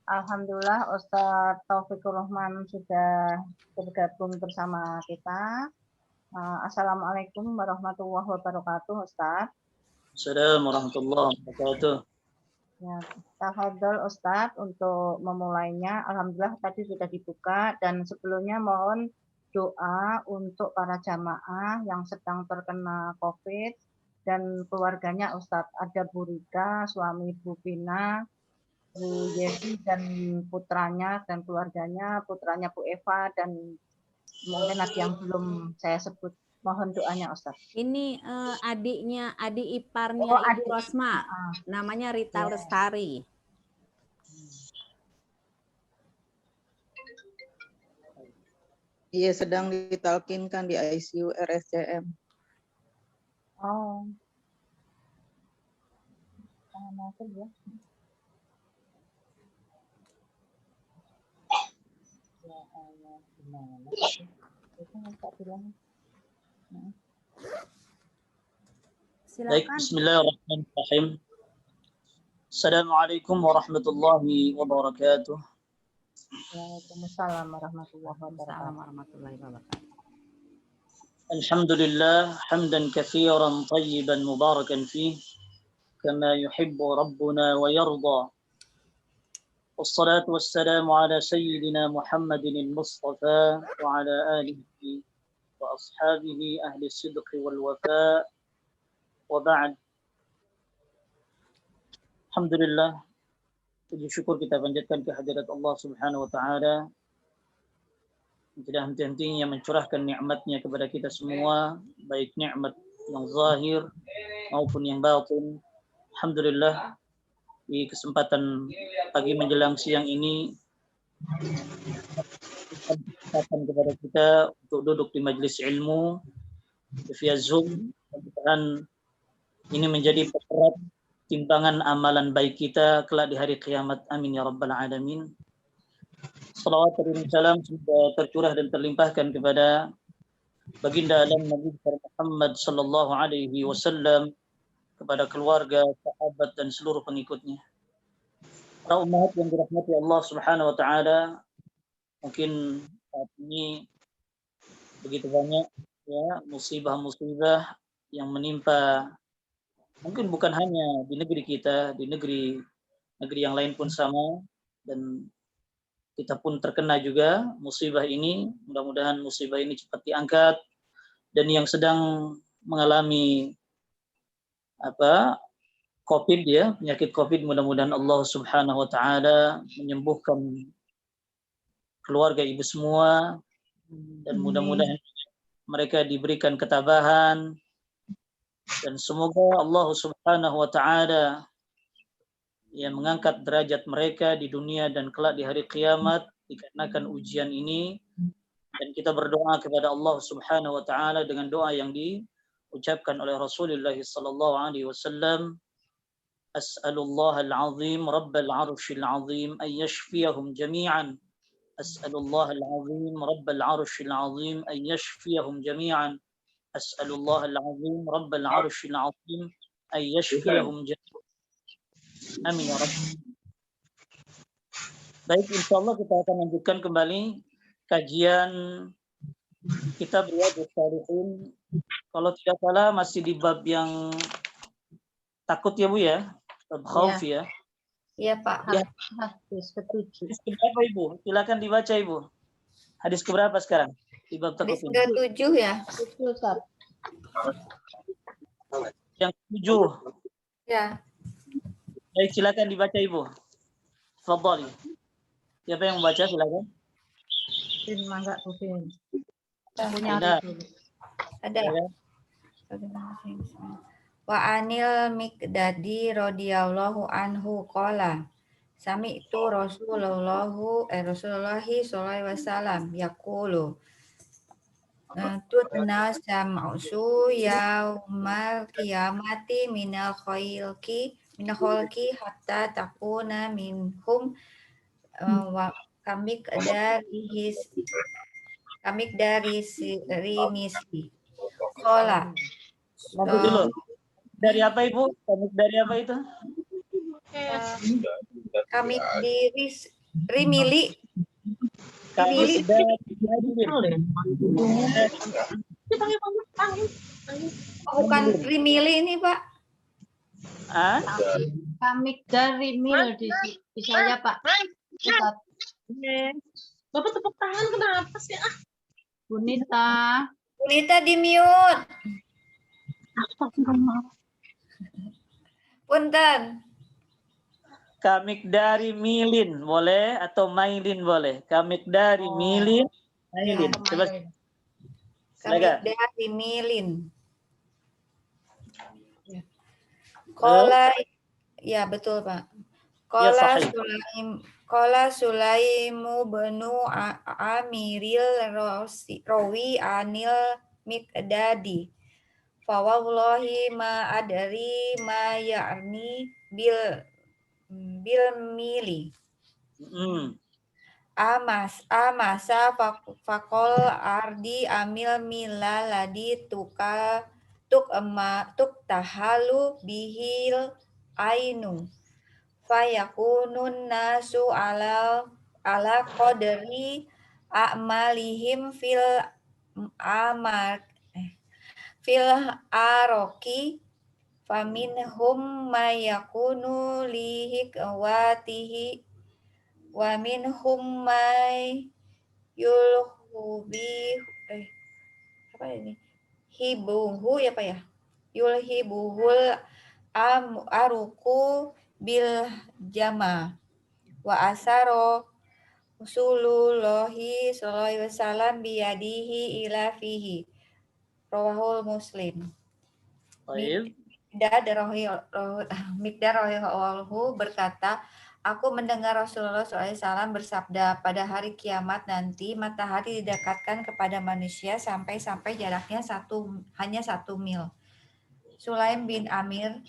Alhamdulillah Ustadz Taufikur Rahman sudah bergabung bersama kita. Assalamualaikum warahmatullahi wabarakatuh, Ustadz. Assalamualaikum warahmatullahi wabarakatuh. Ya, tafadhol Ustadz untuk memulainya. Alhamdulillah tadi sudah dibuka, dan sebelumnya mohon doa untuk para jamaah yang sedang terkena COVID dan keluarganya Ustadz. Ada Bu Rika, suami Bu Pina, Bu Yesi dan putranya dan keluarganya, putranya Bu Eva, dan mungkin ada yang belum saya sebut. Mohon doanya Ustaz. Ini adik iparnya Ibu adik. Rosma, namanya Rita Lestari. Iya, sedang ditalkinkan di ICU RSCM. Oh. Masuk ya. Baik, bismillahirrahmanirrahim. Assalamualaikum warahmatullahi wabarakatuh. Waalaikumsalam warahmatullahi wabarakatuh. Alhamdulillah, hamdan katsiran tayyiban mubarakan fih, kama yuhibbu rabbuna wa yarda. Wassalatu wassalamu ala sayyidina Muhammadin al-Mustafa wa ala alihi wa ashabihi ahli sidqi wal wafa wa ba'd. Alhamdulillah, puji syukur kita panjatkan kehadirat Allah Subhanahu wa taala yang tidak henti-hentinya mencurahkan nikmatnya kepada kita semua, baik nikmat yang zahir maupun yang batin. Alhamdulillah, di kesempatan pagi menjelang siang ini kesempatan kepada kita untuk duduk di majelis ilmu via Zoom. Dan ini menjadi pemerat timbangan amalan baik kita kelak di hari kiamat. Amin ya rabbal alamin. Salawat dan salam sudah tercurah dan terlimpahkan kepada baginda alam Nabi Muhammad sallallahu alaihi wasallam, kepada keluarga, sahabat dan seluruh pengikutnya. Para umat yang dirahmati Allah Subhanahu wa taala, mungkin saat ini begitu banyak ya musibah-musibah yang menimpa, mungkin bukan hanya di negeri kita, di negeri yang lain pun sama, dan kita pun terkena juga musibah ini. Mudah-mudahan musibah ini cepat diangkat, dan yang sedang mengalami COVID ya, penyakit COVID, mudah-mudahan Allah Subhanahu wa taala menyembuhkan keluarga ibu semua, dan mudah-mudahan mereka diberikan ketabahan, dan semoga Allah Subhanahu wa taala yang mengangkat derajat mereka di dunia dan kelak di hari kiamat dikarenakan ujian ini. Dan kita berdoa kepada Allah Subhanahu wa taala dengan doa yang diucapkan oleh Rasulullah sallallahu alaihi wasallam, as'alullah al-azim rabbal arshil azim an yashfiyahum jami'an, as'alullah al-azim rabbal arshil azim an yashfiyahum jami'an, as'alullah al-azim rabbal arshil azim an yashfiyahum jami'an. Amin ya rabb. Baik, insyaallah kita akan lanjutkan kembali kajian kitab Riyadhus Shalihin. Kalau tidak salah masih di bab yang takut ya Bu ya, bab khauf ya. Iya Pak. Ya. Hadis ke-7. Hadis keberapa Ibu? Silakan dibaca Ibu. Hadis keberapa sekarang di bab takut ini? Hadis ke-7 ya. 7 Ustaz. Yang 7. Ya. Baik, silakan dibaca Ibu. Tafadhali. Siapa yang membaca silakan? Mangga Bupin. Ada. Wa anil Miqdadi radhiyallahu anhu qala sami'tu Rasulullahi sallallahu alaihi wasallam yaqulu tutna sam'u yaumal qiyamati minal khalqi hatta takuna minhum wa kamik dari rimisi kola. Nanti dulu. Dari apa Ibu? Komik dari apa itu? Kami diri Rimili. Kami Rimili. Bukan Rimili ini, Pak. Ah, Kamik dari mil di saya Pak. Ustaz. Bapak tepuk tangan kenapa sih? Bunita. Bunita di mute. Punten. kamik dari milin boleh atau mailin boleh. Kamik dari milin, mailin. Coba Kami silakan. dari Milin. Halo? Kola, ya betul Pak. Ya, Kola sahih. Sulaimu benu Amiril Rawi Anil Mikdadi. Fawallahi ma adari ma ya'ni bil mili. Amasa fakol ardi amil mila ladi tuk tahalu bihil ainu fayakunun nasu ala qadri a'malihim fil aroki faminhum mayakunu lihikwatihi wa minhum may yulhubi apa ini? Hibuhu ya Pak ya? Yulhibuhul aruku bil jama wa asaro Rasulullahi sallallahu alaihi wasallam biyadihi ila fihi. Rawahul Muslim. Baik. Mikdad radhiyallahu berkata, aku mendengar Rasulullah SAW bersabda, pada hari kiamat nanti matahari didekatkan kepada manusia sampai jaraknya hanya 1 mil. Sulaim bin Amir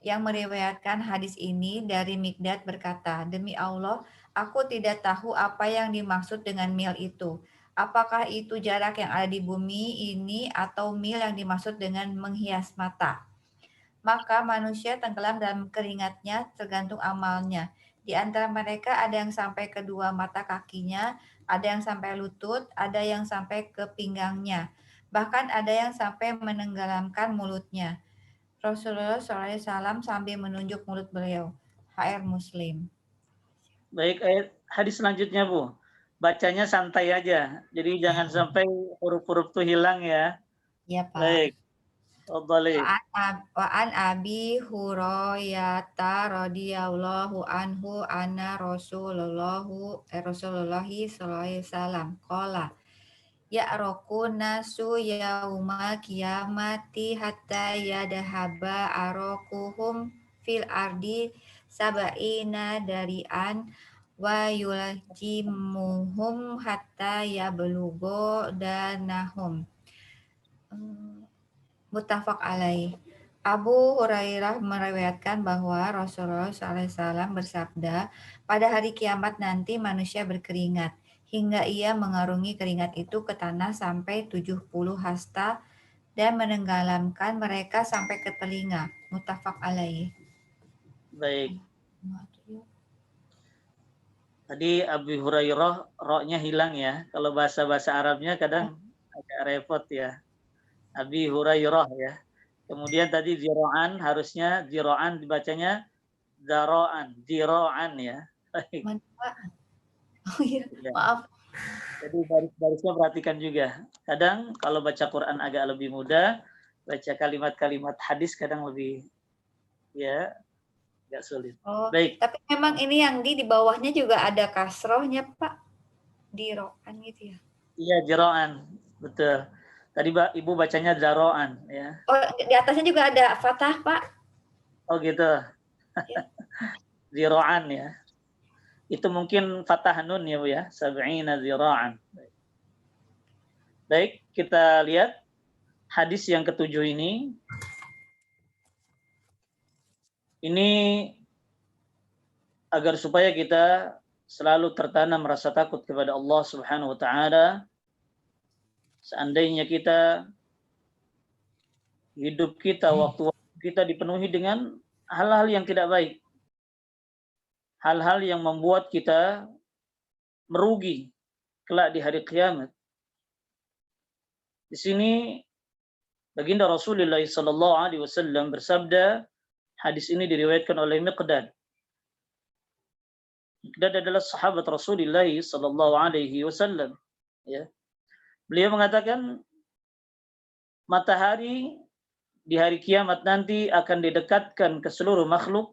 yang meriwayatkan hadis ini dari Mikdad berkata, demi Allah, aku tidak tahu apa yang dimaksud dengan mil itu. Apakah itu jarak yang ada di bumi ini atau mil yang dimaksud dengan menghias mata? Maka manusia tenggelam dalam keringatnya tergantung amalnya. Di antara mereka ada yang sampai kedua mata kakinya, ada yang sampai lutut, ada yang sampai ke pinggangnya. Bahkan ada yang sampai menenggelamkan mulutnya. Rasulullah SAW sambil menunjuk mulut beliau. HR Muslim. Baik, hadis selanjutnya Bu. Bacanya santai aja. Jadi jangan sampai huruf-huruf itu hilang ya. Ya Pak. Baik. Fadhali. Wa an Abi Hurairah radhiyallahu anhu anna Rasulullah sallallahu alaihi wasallam qala ya'raku nasu yauma qiyamati hatta yadhaba arakuhum fil ardi sab'ina darian wa yuljimuhum hatta yablugho danahum. Muttafaq alaih. Abu Hurairah meriwayatkan bahwa Rasulullah SAW bersabda, pada hari kiamat nanti manusia berkeringat, hingga ia mengarungi keringat itu ke tanah sampai 70 hasta dan menenggelamkan mereka sampai ke telinga. Muttafaq alaih. Baik. Tadi Abu Hurairah ro-nya hilang ya. Kalau bahasa Arabnya kadang agak repot ya. Abi Hurairah ya. Kemudian tadi zira'an harusnya zira'an dibacanya zara'an, zira'an ya. Oh iya, maaf. Jadi baris-barisnya perhatikan juga. Kadang kalau baca Quran agak lebih mudah, baca kalimat-kalimat hadis kadang lebih ya agak sulit. Oh, baik. Tapi memang ini yang di bawahnya juga ada kasrohnya Pak. Diro'an gitu ya. Iya, zira'an. Betul. Tadi Ibu bacanya zaro'an ya. Oh, di atasnya juga ada fathah, Pak. Oh gitu. Ya. Zira'an ya. Itu mungkin fathah nun ya Bu ya. Sab'ina zira'an. Baik, kita lihat hadis yang ke-7 ini. Ini agar supaya kita selalu tertanam rasa takut kepada Allah Subhanahu wa taala. Seandainya kita hidup kita, waktu kita dipenuhi dengan hal-hal yang tidak baik, hal-hal yang membuat kita merugi kelak di hari kiamat. Di sini baginda Rasulullah sallallahu alaihi wasallam bersabda, hadis ini diriwayatkan oleh Miqdad. Miqdad adalah sahabat Rasulullah sallallahu alaihi wasallam, ya. Beliau mengatakan matahari di hari kiamat nanti akan didekatkan ke seluruh makhluk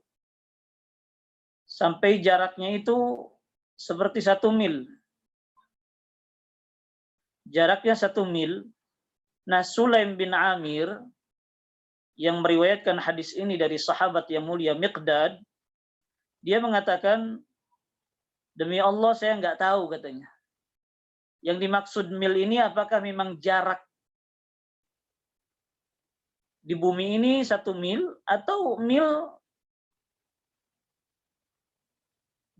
sampai jaraknya itu seperti 1 mil. Jaraknya 1 mil. Nah, Sulaim bin Amir yang meriwayatkan hadis ini dari sahabat yang mulia Miqdad, dia mengatakan, demi Allah saya nggak tahu, katanya. Yang dimaksud mil ini apakah memang jarak di bumi ini 1 mil atau mil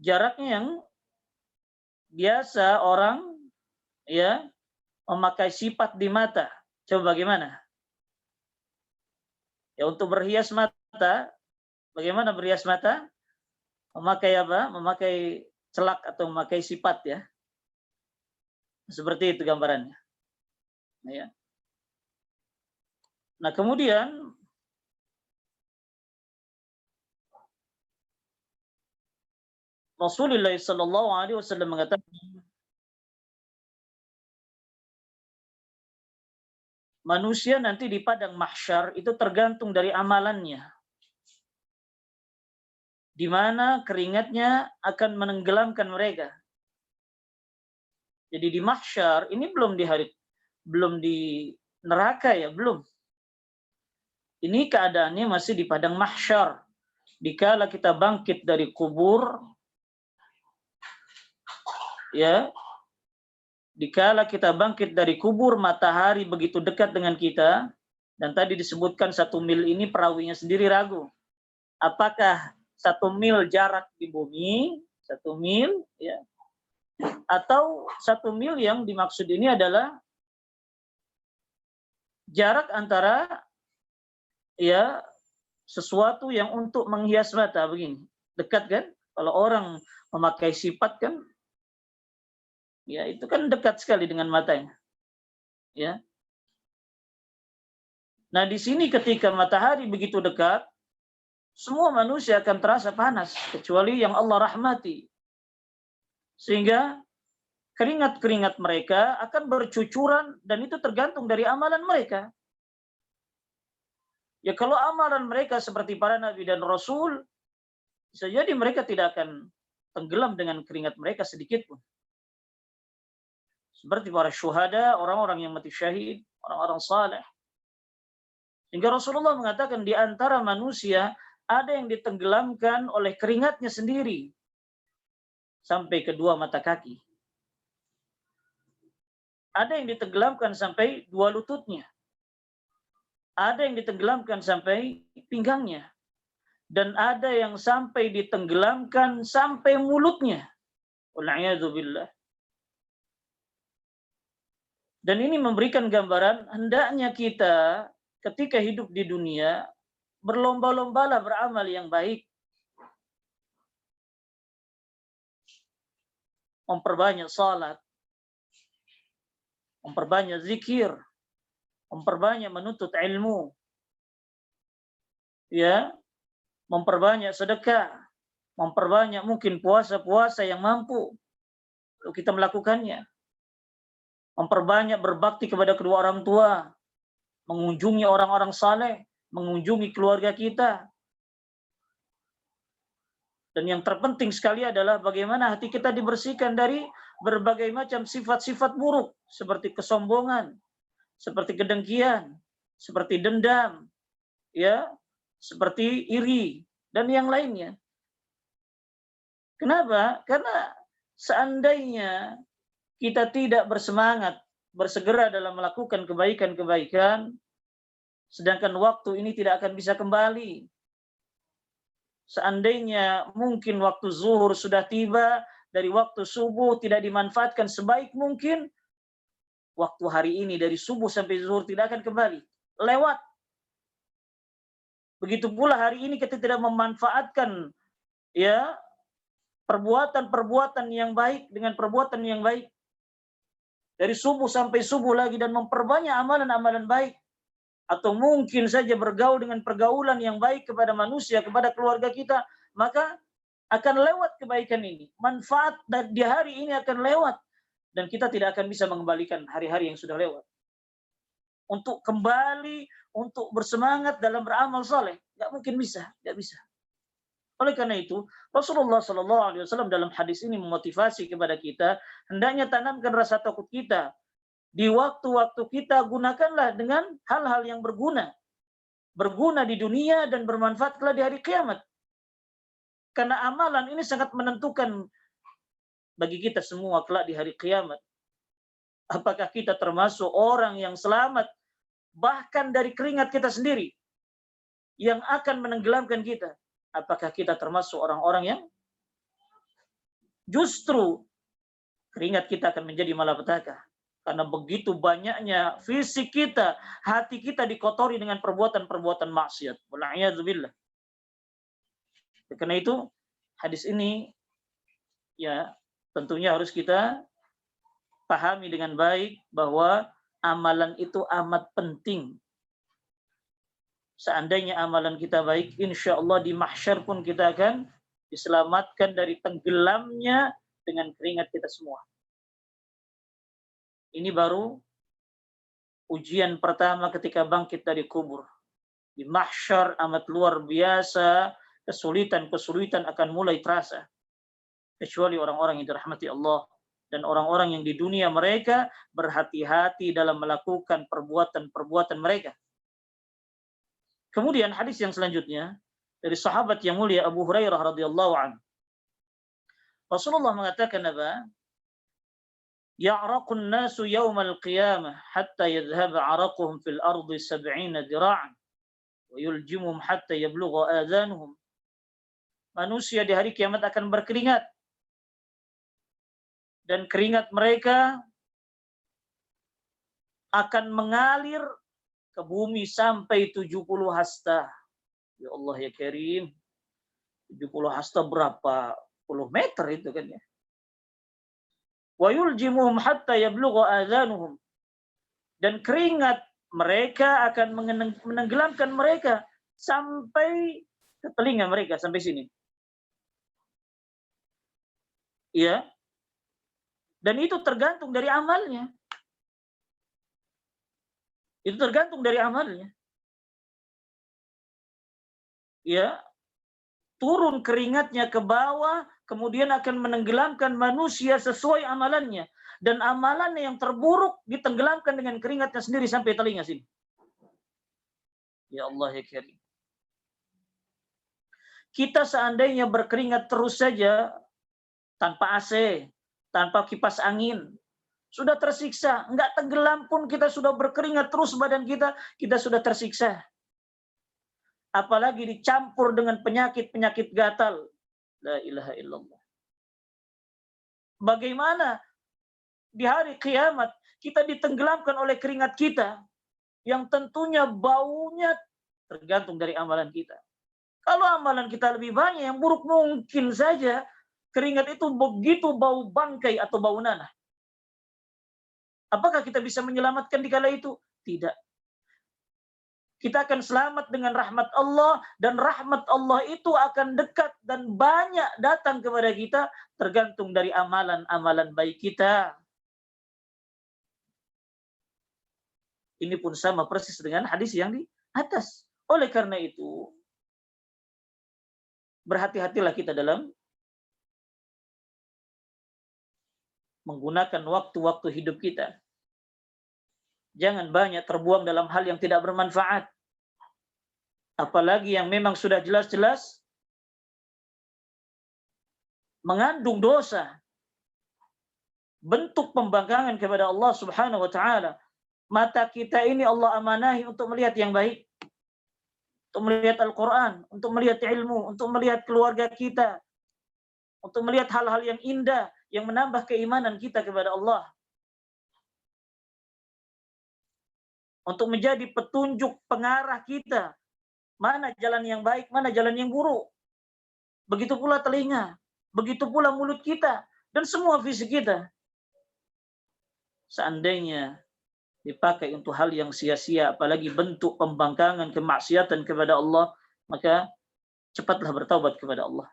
jaraknya yang biasa orang ya memakai sipat di mata. Coba bagaimana? Ya, untuk berhias mata, bagaimana berhias mata? Memakai apa? Memakai celak atau memakai sipat, ya. Seperti itu gambarannya. Ya. Nah, kemudian Rasulullah sallallahu alaihi wasallam mengatakan, manusia nanti di padang mahsyar itu tergantung dari amalannya. Di mana keringatnya akan menenggelamkan mereka. Jadi di mahsyar ini belum di neraka, ya, belum. Ini keadaannya masih di padang mahsyar. Dikala kita bangkit dari kubur, ya, dikala kita bangkit dari kubur, matahari begitu dekat dengan kita, dan tadi disebutkan 1 mil ini perawinya sendiri ragu. Apakah 1 mil jarak di bumi, 1 mil, ya, atau 1 mil yang dimaksud ini adalah jarak antara ya sesuatu yang untuk menghias mata begini. Dekat kan? Kalau orang memakai sipat kan, ya itu kan dekat sekali dengan matanya. Ya. Nah, di sini ketika matahari begitu dekat, semua manusia akan terasa panas kecuali yang Allah rahmati. Sehingga keringat-keringat mereka akan bercucuran dan itu tergantung dari amalan mereka. Ya, kalau amalan mereka seperti para nabi dan rasul, bisa jadi mereka tidak akan tenggelam dengan keringat mereka sedikit pun. Seperti para syuhada, orang-orang yang mati syahid, orang-orang saleh. Sehingga Rasulullah mengatakan di antara manusia ada yang ditenggelamkan oleh keringatnya sendiri sampai kedua mata kaki. Ada yang ditenggelamkan sampai 2 lututnya. Ada yang ditenggelamkan sampai pinggangnya. Dan ada yang sampai ditenggelamkan sampai mulutnya. Wal'iyadzubillah. Dan ini memberikan gambaran hendaknya kita ketika hidup di dunia berlomba-lombalah beramal yang baik. Memperbanyak salat. Memperbanyak zikir. Memperbanyak menuntut ilmu, ya, memperbanyak sedekah, memperbanyak mungkin puasa-puasa yang mampu kalau kita melakukannya, memperbanyak berbakti kepada kedua orang tua, mengunjungi orang-orang saleh, mengunjungi keluarga kita, dan yang terpenting sekali adalah bagaimana hati kita dibersihkan dari berbagai macam sifat-sifat buruk seperti kesombongan, seperti kedengkian, seperti dendam, ya, seperti iri dan yang lainnya. Kenapa? Karena seandainya kita tidak bersemangat, bersegera dalam melakukan kebaikan-kebaikan, sedangkan waktu ini tidak akan bisa kembali. Seandainya mungkin waktu zuhur sudah tiba, dari waktu subuh tidak dimanfaatkan sebaik mungkin, waktu hari ini dari subuh sampai zuhur tidak akan kembali. Lewat. Begitu pula hari ini kita tidak memanfaatkan ya perbuatan-perbuatan yang baik dengan perbuatan yang baik. Dari subuh sampai subuh lagi dan memperbanyak amalan-amalan baik. Atau mungkin saja bergaul dengan pergaulan yang baik kepada manusia, kepada keluarga kita, maka akan lewat kebaikan ini. Manfaat di hari ini akan lewat. Dan kita tidak akan bisa mengembalikan hari-hari yang sudah lewat. Untuk kembali, untuk bersemangat dalam beramal saleh, nggak mungkin bisa, nggak bisa. Oleh karena itu, Rasulullah SAW dalam hadis ini memotivasi kepada kita, hendaknya tanamkan rasa takut kita. Di waktu-waktu kita gunakanlah dengan hal-hal yang berguna. Berguna di dunia dan bermanfaat kelak di hari kiamat. Karena amalan ini sangat menentukan bagi kita semua kelak di hari kiamat. Apakah kita termasuk orang yang selamat bahkan dari keringat kita sendiri yang akan menenggelamkan kita? Apakah kita termasuk orang-orang yang justru keringat kita akan menjadi malapetaka? Karena begitu banyaknya fisik kita, hati kita dikotori dengan perbuatan-perbuatan maksiat. Wal'iyadzubillah. Karena itu, hadis ini ya tentunya harus kita pahami dengan baik bahwa amalan itu amat penting. Seandainya amalan kita baik, insya Allah di mahsyar pun kita akan diselamatkan dari tenggelamnya dengan keringat kita semua. Ini baru ujian pertama ketika bangkit dari kubur. Di mahsyar amat luar biasa, kesulitan-kesulitan akan mulai terasa. Kecuali orang-orang yang dirahmati Allah. Dan orang-orang yang di dunia mereka berhati-hati dalam melakukan perbuatan-perbuatan mereka. Kemudian hadis yang selanjutnya dari sahabat yang mulia Abu Hurairah radhiyallahu anhu. Rasulullah mengatakan apa? Ya'raqun nasu yawmal qiyamah hatta yadhhaba 'araquhum fil ardi 70 dira'an wa yuljimuhum hatta yablugha adhanuhum. Manusia di hari kiamat akan berkeringat dan keringat mereka akan mengalir ke bumi sampai 70 hasta. Ya Allah ya Karim. 70 hasta berapa puluh meter itu kan ya. Wa yuljimuhum hatta yablugha adhanuhum. Dan keringat mereka akan menenggelamkan mereka sampai ke telinga mereka, sampai sini. Ya. Dan itu tergantung dari amalnya. Itu tergantung dari amalnya. Ya. Turun keringatnya ke bawah, kemudian akan menenggelamkan manusia sesuai amalannya. Dan amalannya yang terburuk ditenggelamkan dengan keringatnya sendiri sampai telinga sini. Ya Allah ya Karim. Kita seandainya berkeringat terus saja, tanpa AC, tanpa kipas angin, sudah tersiksa. Enggak tenggelam pun kita sudah berkeringat terus badan kita sudah tersiksa. Apalagi dicampur dengan penyakit-penyakit gatal. La ilaha illallah. Bagaimana di hari kiamat kita ditenggelamkan oleh keringat kita yang tentunya baunya tergantung dari amalan kita. Kalau amalan kita lebih banyak, yang buruk mungkin saja keringat itu begitu bau bangkai atau bau nanah. Apakah kita bisa menyelamatkan di kala itu? Tidak. Kita akan selamat dengan rahmat Allah, dan rahmat Allah itu akan dekat dan banyak datang kepada kita tergantung dari amalan-amalan baik kita. Ini pun sama persis dengan hadis yang di atas. Oleh karena itu, berhati-hatilah kita dalam menggunakan waktu-waktu hidup kita. Jangan banyak terbuang dalam hal yang tidak bermanfaat. Apalagi yang memang sudah jelas-jelas mengandung dosa. Bentuk pembangkangan kepada Allah Subhanahu wa taala. Mata kita ini Allah amanahi untuk melihat yang baik. Untuk melihat Al-Quran, untuk melihat ilmu, untuk melihat keluarga kita. Untuk melihat hal-hal yang indah, yang menambah keimanan kita kepada Allah. Untuk menjadi petunjuk pengarah kita. Mana jalan yang baik, mana jalan yang buruk. Begitu pula telinga. Begitu pula mulut kita dan semua fisik kita. Seandainya dipakai untuk hal yang sia-sia, apalagi bentuk pembangkangan, kemaksiatan kepada Allah, maka cepatlah bertaubat kepada Allah.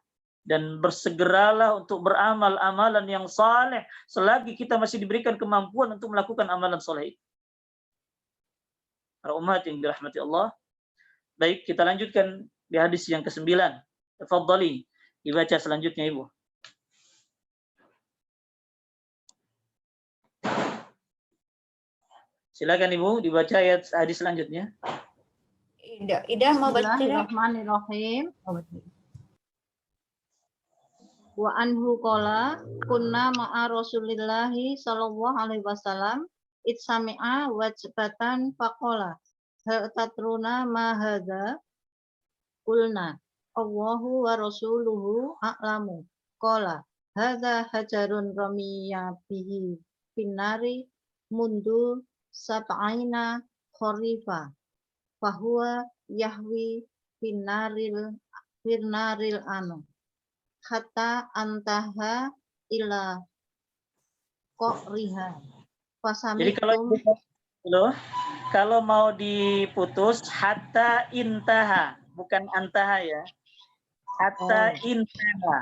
Dan bersegeralah untuk beramal amalan yang saleh selagi kita masih diberikan kemampuan untuk melakukan amalan saleh. Para umat yang dirahmati Allah. Baik, kita lanjutkan di hadis yang ke-9. Tafadhali, dibaca selanjutnya Ibu. Silakan Ibu, dibaca ayat hadis selanjutnya. Ida mau baca? Bismillahirrahmanirrahim. Wa anhu qala kunna ma'a Rasulillahi sallallahu alaihi wasallam itsami'a wajbatan faqala hal tatruna ma hadza qulna Allahu wa rasuluhu a'lamu qala hadza hajarun ramiya bihi finnari mundu sab'aina kharifa fahuwa yahwi finnaril anu hatta antaha ila qariha Jadi kalau mau diputus hatta intaha, bukan antaha ya. Hatta intaha.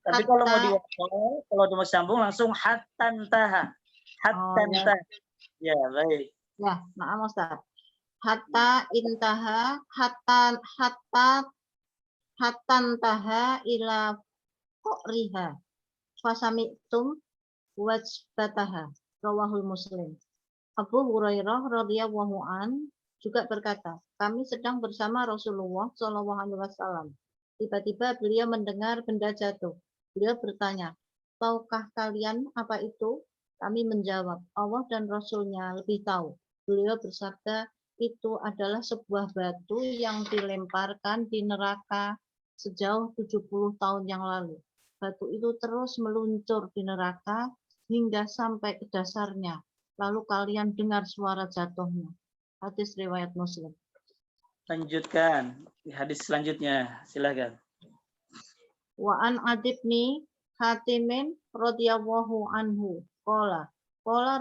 Tapi kalau mau diwakil, kalau mau sambung langsung hatta intaha. Hatta intaha. Ya, baik. Ya, maaf Ustaz. Hatta intaha hatantaha ila qariha fasami'tum wajbataha rawahul Muslim. Abu Hurairah radhiyallahu an juga berkata, kami sedang bersama Rasulullah Shallallahu alaihi wasallam. Tiba-tiba beliau mendengar benda jatuh. Beliau bertanya, tahukah kalian apa itu? Kami menjawab, Allah dan Rasulnya lebih tahu. Beliau bersabda, itu adalah sebuah batu yang dilemparkan di neraka sejauh 70 tahun yang lalu. Batu itu terus meluncur di neraka hingga sampai ke dasarnya. Lalu kalian dengar suara jatuhnya. Hadis riwayat Muslim. Lanjutkan di hadis selanjutnya. Silakan. Wa an adibni Hatimin radhiyallahu anhu qala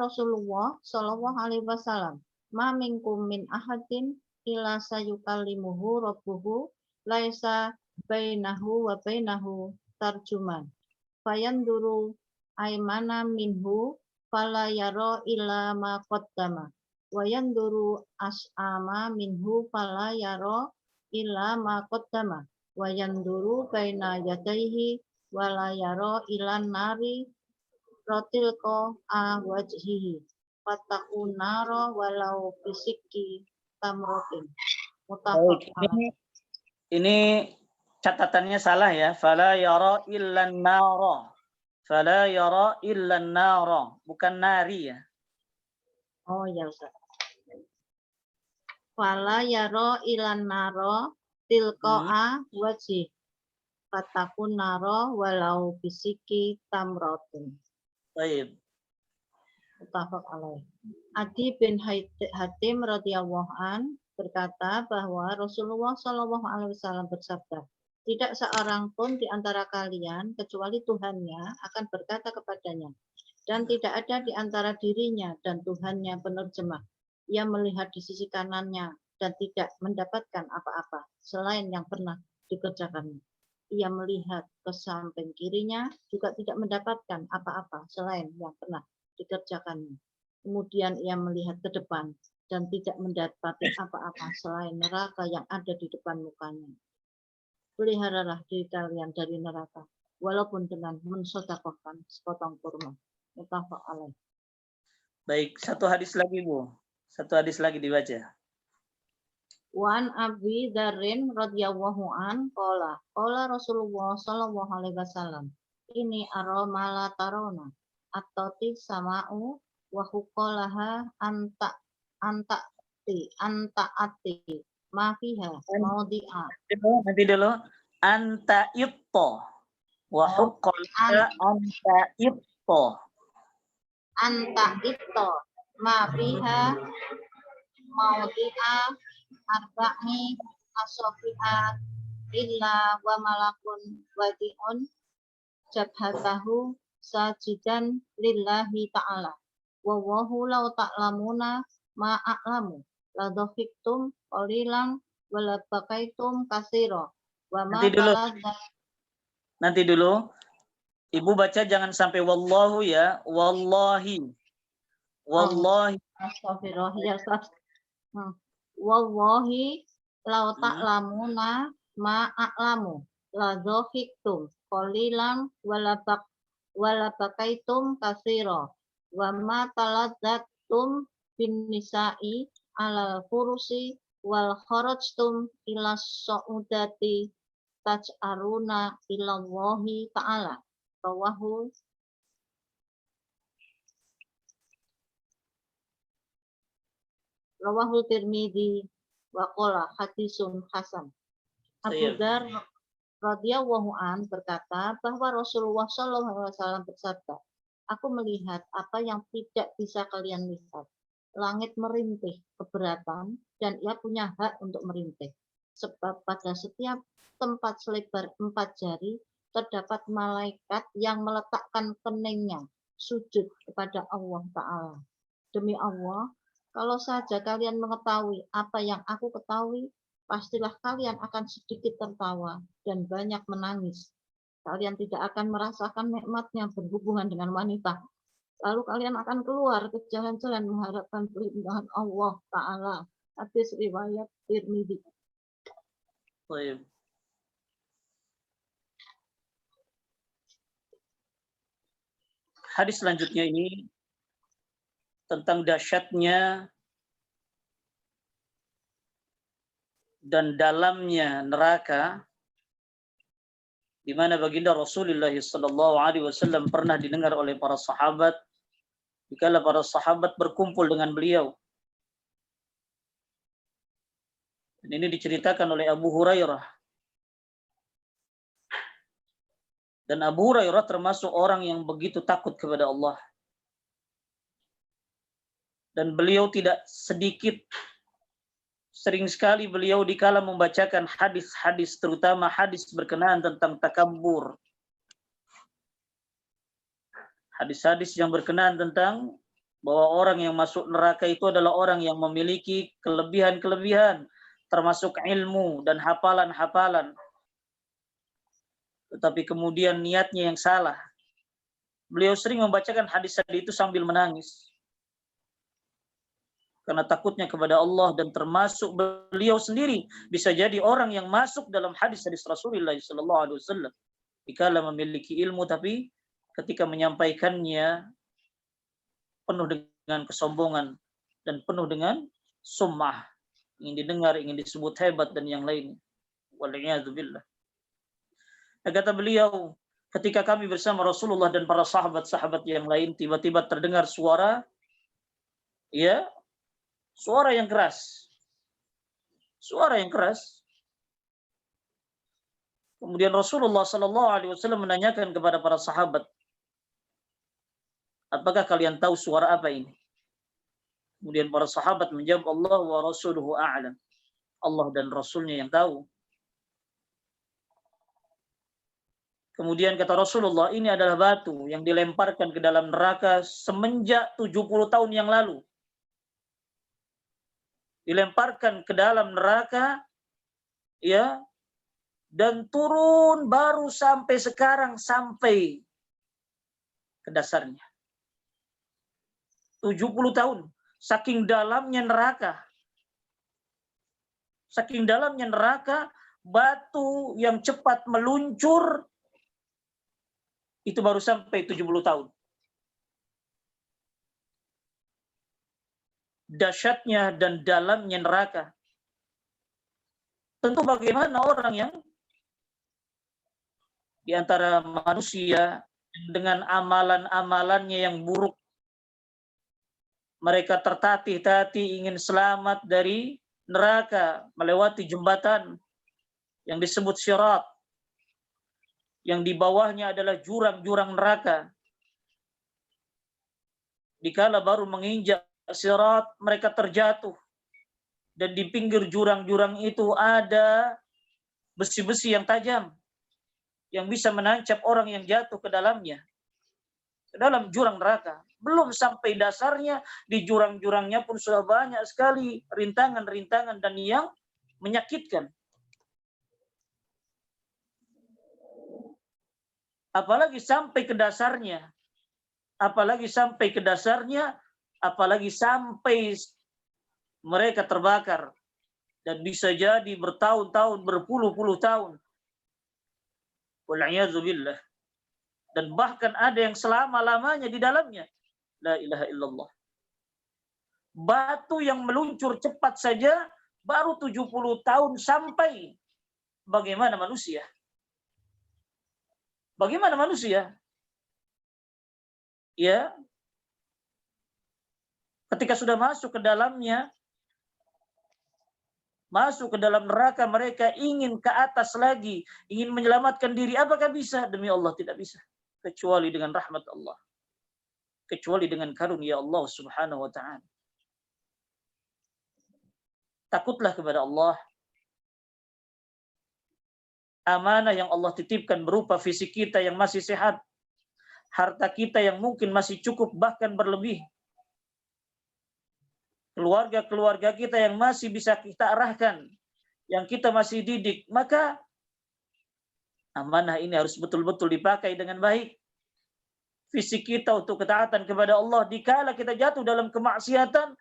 Rasulullah sallallahu alaihi wasallam ma minkum min ahadin illa sayukallimuhu rabbuhu laisa bainahu wa bainahu tarjuman fayanduru aymana minhu fala yara illa ma qaddama wa yanduru as'ama minhu fala yara illa ma qaddama wa yanduru baina yadayhi wala yara ilan nari rotilko wajhihi fatakun naro walau fisiki tamrotin. Ini catatannya salah ya. Fala yara illan nara. Fala yara illan nara, bukan nari ya. Oh ya Ustaz. Fala yara ilan naro tilqa wajhi fatakun naro walau fisiki tamrotin. Baik. Muttafaq alaih. Adi bin Hatim radhiyallahu an berkata bahwa Rasulullah Shallallahu alaihi wasallam bersabda, tidak seorang pun di antara kalian kecuali Tuhannya akan berkata kepadanya, dan tidak ada di antara dirinya dan Tuhannya penerjemah. Ia melihat di sisi kanannya dan tidak mendapatkan apa-apa selain yang pernah dikerjakannya. Ia melihat ke samping kirinya juga tidak mendapatkan apa-apa selain yang pernah dikerjakannya. Kemudian ia melihat ke depan dan tidak mendapati apa-apa selain neraka yang ada di depan mukanya. Peliharalah diri kalian dari neraka, walaupun dengan mensedekahkan sepotong kurma. Muttafaq alaih. Baik, satu hadis lagi Bu. Satu hadis lagi dibaca. Wan Abi Darin radhiyallahu an qala Rasulullah sallallahu alaihi wasallam ini aromala tarona atau sama'u wa huqalaha anta ati ma fiha maudhi'a. Nanti dulu anta itto wa huqalaha anta itto. Anta itto ma fiha maudhi'a arba'ni asofiha illa wa malakun wadi'un jabhatahu sajidan lillahi ta'ala. Wallahu law ta'lamuna ma a'lamu la dhafiktum qalilan wa la bakaitum katsira wa ma Nanti dulu. Ibu baca jangan sampai wallahu ya, wallahi. Wallahi. Astagfirullah ya Ustaz. Wallahi law ta'lamuna ma a'lamu la dhafiktum qalilan wa la bakaitum katsira wa ma taladzattum bin nisa'i alal furusi wal kharajtum ila sa'udati taj'aruna ilallahi ta'ala. Rawahul Tirmidzi wa qala hadisun hasan. Abu Dzar radhiyallahu an berkata bahwa Rasulullah sallallahu alaihi wasallam bersabda, "Aku melihat apa yang tidak bisa kalian lihat. Langit merintih keberatan dan ia punya hak untuk merintih. Sebab pada setiap tempat selebar 4 jari terdapat malaikat yang meletakkan keningnya sujud kepada Allah Ta'ala. Demi Allah, kalau saja kalian mengetahui apa yang aku ketahui, pastilah kalian akan sedikit tertawa dan banyak menangis. Kalian tidak akan merasakan nikmatnya berhubungan dengan wanita. Lalu kalian akan keluar ke jalan-jalan mengharapkan perlindungan Allah Ta'ala." Hadis riwayat Tirmidzi. Hadis selanjutnya ini tentang dahsyatnya dan dalamnya neraka, di mana baginda Rasulullah sallallahu alaihi wasallam pernah didengar oleh para sahabat dikala para sahabat berkumpul dengan beliau. Dan ini diceritakan oleh Abu Hurairah. Dan Abu Hurairah termasuk orang yang begitu takut kepada Allah. Dan beliau tidak sedikit, sering sekali beliau dikala membacakan hadis-hadis, terutama hadis berkenaan tentang takabur. Hadis-hadis yang berkenaan tentang bahwa orang yang masuk neraka itu adalah orang yang memiliki kelebihan-kelebihan, termasuk ilmu dan hafalan-hafalan. Tetapi kemudian niatnya yang salah. Beliau sering membacakan hadis-hadis itu sambil menangis. Karena takutnya kepada Allah, dan termasuk beliau sendiri bisa jadi orang yang masuk dalam hadis-hadis Rasulullah SAW. Dikala memiliki ilmu tapi ketika menyampaikannya penuh dengan kesombongan dan penuh dengan summah, ingin didengar, ingin disebut hebat dan yang lain. Waliyadzubillah. Kata beliau, ketika kami bersama Rasulullah dan para sahabat-sahabat yang lain, tiba-tiba terdengar suara, ya, suara yang keras. Suara yang keras. Kemudian Rasulullah SAW menanyakan kepada para sahabat, apakah kalian tahu suara apa ini? Kemudian para sahabat menjawab, Allah wa rasuluhu a'lam. Allah dan Rasulnya yang tahu. Kemudian kata Rasulullah, ini adalah batu yang dilemparkan ke dalam neraka semenjak 70 tahun yang lalu. Dilemparkan ke dalam neraka, ya, dan turun baru sampai sekarang, sampai ke dasarnya. 70 tahun, saking dalamnya neraka. Saking dalamnya neraka, batu yang cepat meluncur, itu baru sampai 70 tahun. Dahsyatnya dan dalamnya neraka. Tentu bagaimana orang yang di antara manusia dengan amalan-amalannya yang buruk, mereka tertatih-tatih ingin selamat dari neraka, melewati jembatan yang disebut Sirat, yang di bawahnya adalah jurang-jurang neraka. Dikala baru menginjak Sirat, mereka terjatuh. Dan di pinggir jurang-jurang itu ada besi-besi yang tajam. yang bisa menancap orang yang jatuh ke dalamnya, ke dalam jurang neraka. Belum sampai dasarnya, di jurang-jurangnya pun sudah banyak sekali rintangan-rintangan dan yang menyakitkan. Apalagi sampai ke dasarnya, apalagi sampai ke dasarnya, apalagi sampai mereka terbakar dan bisa jadi bertahun-tahun, berpuluh-puluh tahun. Wal'iyadzubillah. Dan bahkan ada yang selama-lamanya di dalamnya. La ilaha illallah. Batu yang meluncur cepat saja baru 70 tahun sampai. Bagaimana manusia? Bagaimana manusia? Ya. Ketika sudah masuk ke dalamnya, masuk ke dalam neraka, mereka ingin ke atas lagi, ingin menyelamatkan diri. Apakah bisa? Demi Allah tidak bisa. Kecuali dengan rahmat Allah. Kecuali dengan karunia Allah Subhanahu wa ta'ala. Takutlah kepada Allah. Amanah yang Allah titipkan berupa fisik kita yang masih sehat, harta kita yang mungkin masih cukup bahkan berlebih, keluarga-keluarga kita yang masih bisa kita arahkan, yang kita masih didik, maka amanah ini harus betul-betul dipakai dengan baik. Fisik kita untuk ketaatan kepada Allah, dikala kita jatuh dalam kemaksiatan,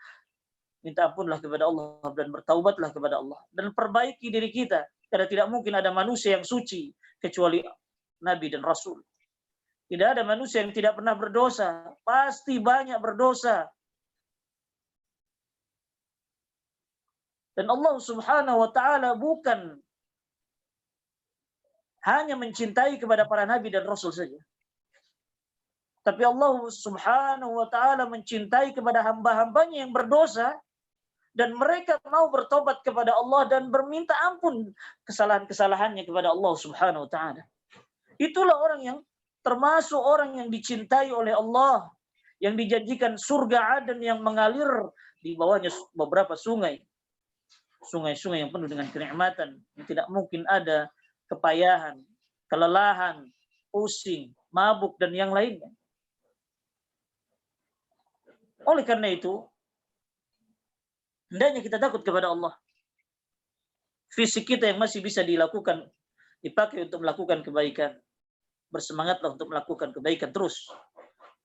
minta ampunlah kepada Allah dan bertaubatlah kepada Allah dan perbaiki diri kita. Karena tidak mungkin ada manusia yang suci kecuali Nabi dan Rasul. Tidak ada manusia yang tidak pernah berdosa. Pasti banyak berdosa. Dan Allah Subhanahu wa ta'ala bukan hanya mencintai kepada para Nabi dan Rasul saja. Tapi Allah Subhanahu wa ta'ala mencintai kepada hamba-hambanya yang berdosa. Dan mereka mau bertobat kepada Allah dan berminta ampun kesalahan-kesalahannya kepada Allah Subhanahu wa ta'ala. Itulah orang yang termasuk orang yang dicintai oleh Allah, yang dijanjikan surga Aden yang mengalir di bawahnya beberapa sungai. Sungai-sungai yang penuh dengan kenikmatan, yang tidak mungkin ada kepayahan, kelelahan, pusing, mabuk dan yang lainnya. Oleh karena itu, hendaknya kita takut kepada Allah. Fisik kita yang masih bisa dilakukan, dipakai untuk melakukan kebaikan. Bersemangatlah untuk melakukan kebaikan terus.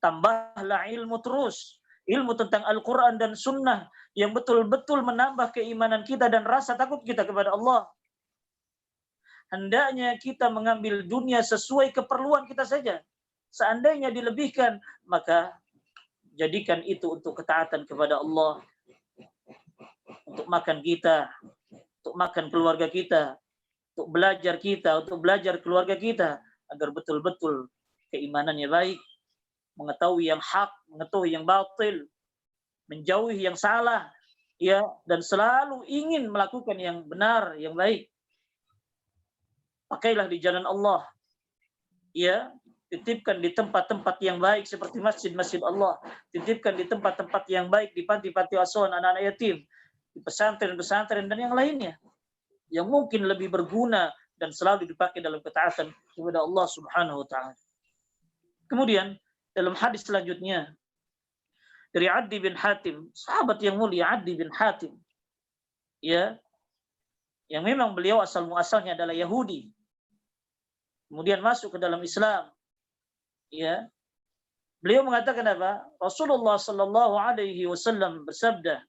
Tambahlah ilmu terus. Ilmu tentang Al-Quran dan Sunnah yang betul-betul menambah keimanan kita dan rasa takut kita kepada Allah. Hendaknya kita mengambil dunia sesuai keperluan kita saja. Seandainya dilebihkan, maka jadikan itu untuk ketaatan kepada Allah. Untuk makan kita, untuk makan keluarga kita, untuk belajar keluarga kita, agar betul-betul keimanannya baik, mengetahui yang hak, mengetahui yang batil, menjauhi yang salah, ya, dan selalu ingin melakukan yang benar, yang baik. Pakailah di jalan Allah, ya, titipkan di tempat-tempat yang baik seperti masjid-masjid Allah, titipkan di tempat-tempat yang baik di panti-panti asuhan anak-anak yatim, di pesantren-pesantren dan yang lainnya yang mungkin lebih berguna dan selalu dipakai dalam ketaatan kepada Allah Subhanahu wa ta'ala. Kemudian dalam hadis selanjutnya dari Adi bin Hatim, sahabat yang mulia Adi bin Hatim, ya, yang memang beliau asal muasalnya adalah Yahudi, kemudian masuk ke dalam Islam, ya. Beliau mengatakan apa? Rasulullah sallallahu alaihi wasallam bersabda,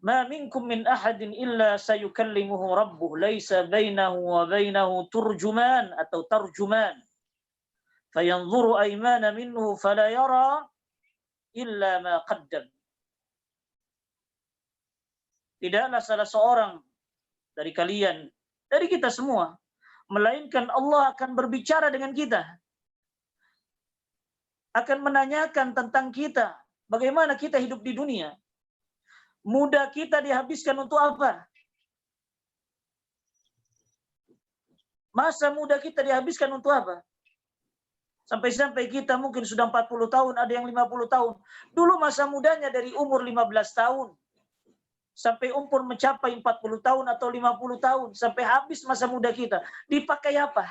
"Ma minkum min ahadin illa sayukallimuhu rabbuh laisa bainahu wa bainahu turjuman atau tarjuman. Fayanzuru aymana minhu fala yara illa ma qaddam." Tidaklah salah seorang dari kalian, dari kita semua, melainkan Allah akan berbicara dengan kita. Akan menanyakan tentang kita, bagaimana kita hidup di dunia. Muda kita dihabiskan untuk apa? Masa muda kita dihabiskan untuk apa? Sampai-sampai kita mungkin sudah 40 tahun, ada yang 50 tahun. Dulu masa mudanya dari umur 15 tahun. sampai umur mencapai 40 tahun atau 50 tahun, sampai habis masa muda kita, dipakai apa?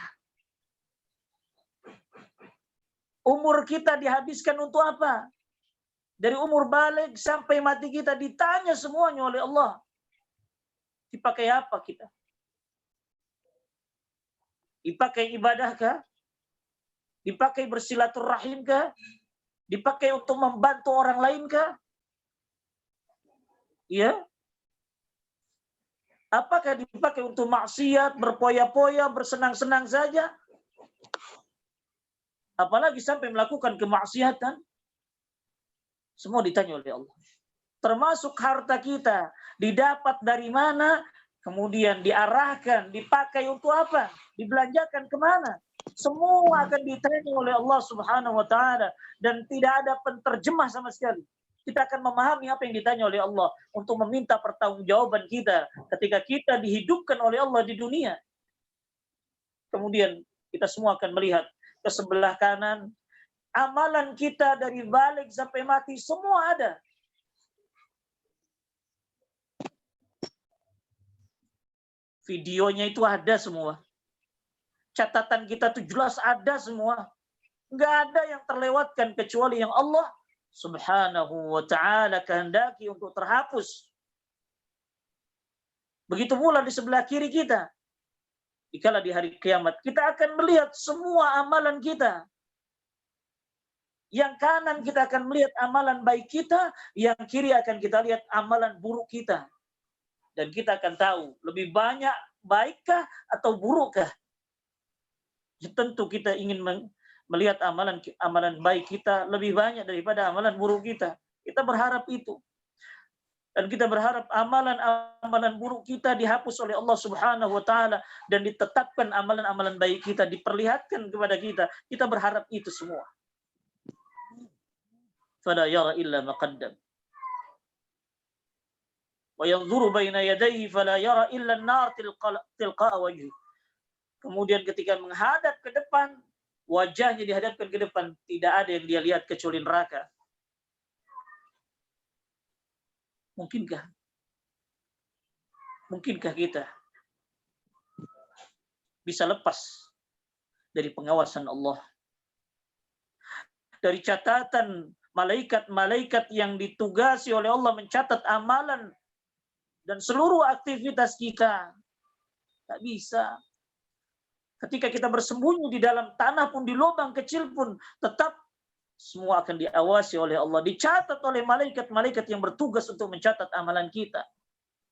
Umur kita dihabiskan untuk apa? Dari umur balik sampai mati kita ditanya semuanya oleh Allah. Dipakai apa kita? Dipakai ibadahkah? Dipakai bersilaturahimkah? Dipakai untuk membantu orang lainkah? Ya? Apakah dipakai untuk maksiat, berpoya-poya, bersenang-senang saja? Apalagi sampai melakukan kemaksiatan. Semua ditanya oleh Allah. Termasuk harta kita. Didapat dari mana? Kemudian diarahkan, dipakai untuk apa? Dibelanjakan kemana? Semua akan ditanya oleh Allah Subhanahu wa Ta'ala, dan tidak ada penterjemah sama sekali. Kita akan memahami apa yang ditanya oleh Allah untuk meminta pertanggungjawaban kita ketika kita dihidupkan oleh Allah di dunia. Kemudian kita semua akan melihat ke sebelah kanan, amalan kita dari balik sampai mati semua ada. Videonya itu ada semua. Catatan kita itu jelas ada semua. Nggak ada yang terlewatkan kecuali yang Allah Subhanahu wa Ta'ala kehendaki untuk terhapus. Begitu pula di sebelah kiri kita. Dikala di hari kiamat, kita akan melihat semua amalan kita. Yang kanan kita akan melihat amalan baik kita, yang kiri akan kita lihat amalan buruk kita. Dan kita akan tahu lebih banyak baikkah atau burukkah. Tentu kita ingin melihat amalan baik kita lebih banyak daripada amalan buruk kita. Kita berharap itu. Dan kita berharap amalan buruk kita dihapus oleh Allah Subhanahu wa Ta'ala dan ditetapkan amalan-amalan baik kita, diperlihatkan kepada kita. Kita berharap itu semua. Fala yara illa ma qaddam. Wa yanzuru baina yadayhi fala yara illa an-nar tilqa wajhi. Kemudian ketika menghadap ke depan, wajahnya dihadapkan ke depan, tidak ada yang dia lihat kecuali neraka. Mungkinkah? Mungkinkah kita bisa lepas dari pengawasan Allah? Dari catatan malaikat-malaikat yang ditugasi oleh Allah mencatat amalan dan seluruh aktivitas kita. Tak bisa. Ketika kita bersembunyi di dalam tanah pun, di lubang kecil pun, tetap semua akan diawasi oleh Allah. Dicatat oleh malaikat-malaikat yang bertugas untuk mencatat amalan kita.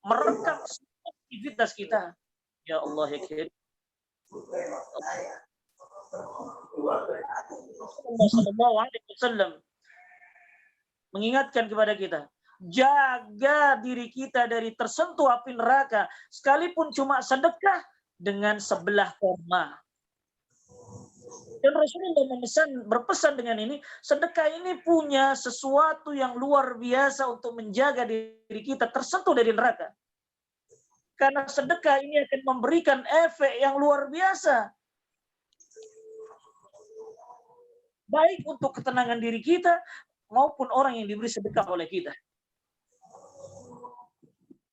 Merekam aktivitas kita. Ya Allah, ya Karim. Sallallahu alaihi wasallam mengingatkan kepada kita, jaga diri kita dari tersentuh api neraka, sekalipun cuma sedekah dengan sebelah korma. Dan Rasulullah berpesan dengan ini, sedekah ini punya sesuatu yang luar biasa untuk menjaga diri kita tersentuh dari neraka. Karena sedekah ini akan memberikan efek yang luar biasa. Baik untuk ketenangan diri kita, maupun orang yang diberi sedekah oleh kita.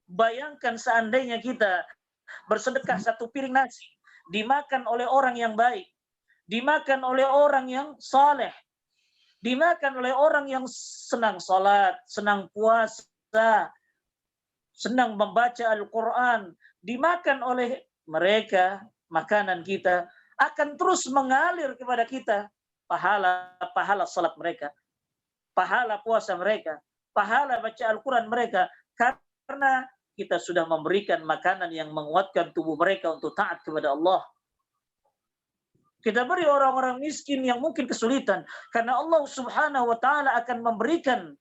Bayangkan seandainya kita bersedekah satu piring nasi, dimakan oleh orang yang baik, dimakan oleh orang yang saleh, dimakan oleh orang yang senang salat, senang puasa, senang membaca Al-Quran, dimakan oleh mereka, makanan kita akan terus mengalir kepada kita. Pahala salat mereka, pahala puasa mereka, pahala baca Al-Quran mereka, karena kita sudah memberikan makanan yang menguatkan tubuh mereka untuk taat kepada Allah. Kita beri orang-orang miskin yang mungkin kesulitan, karena Allah Subhanahu wa Ta'ala akan memberikan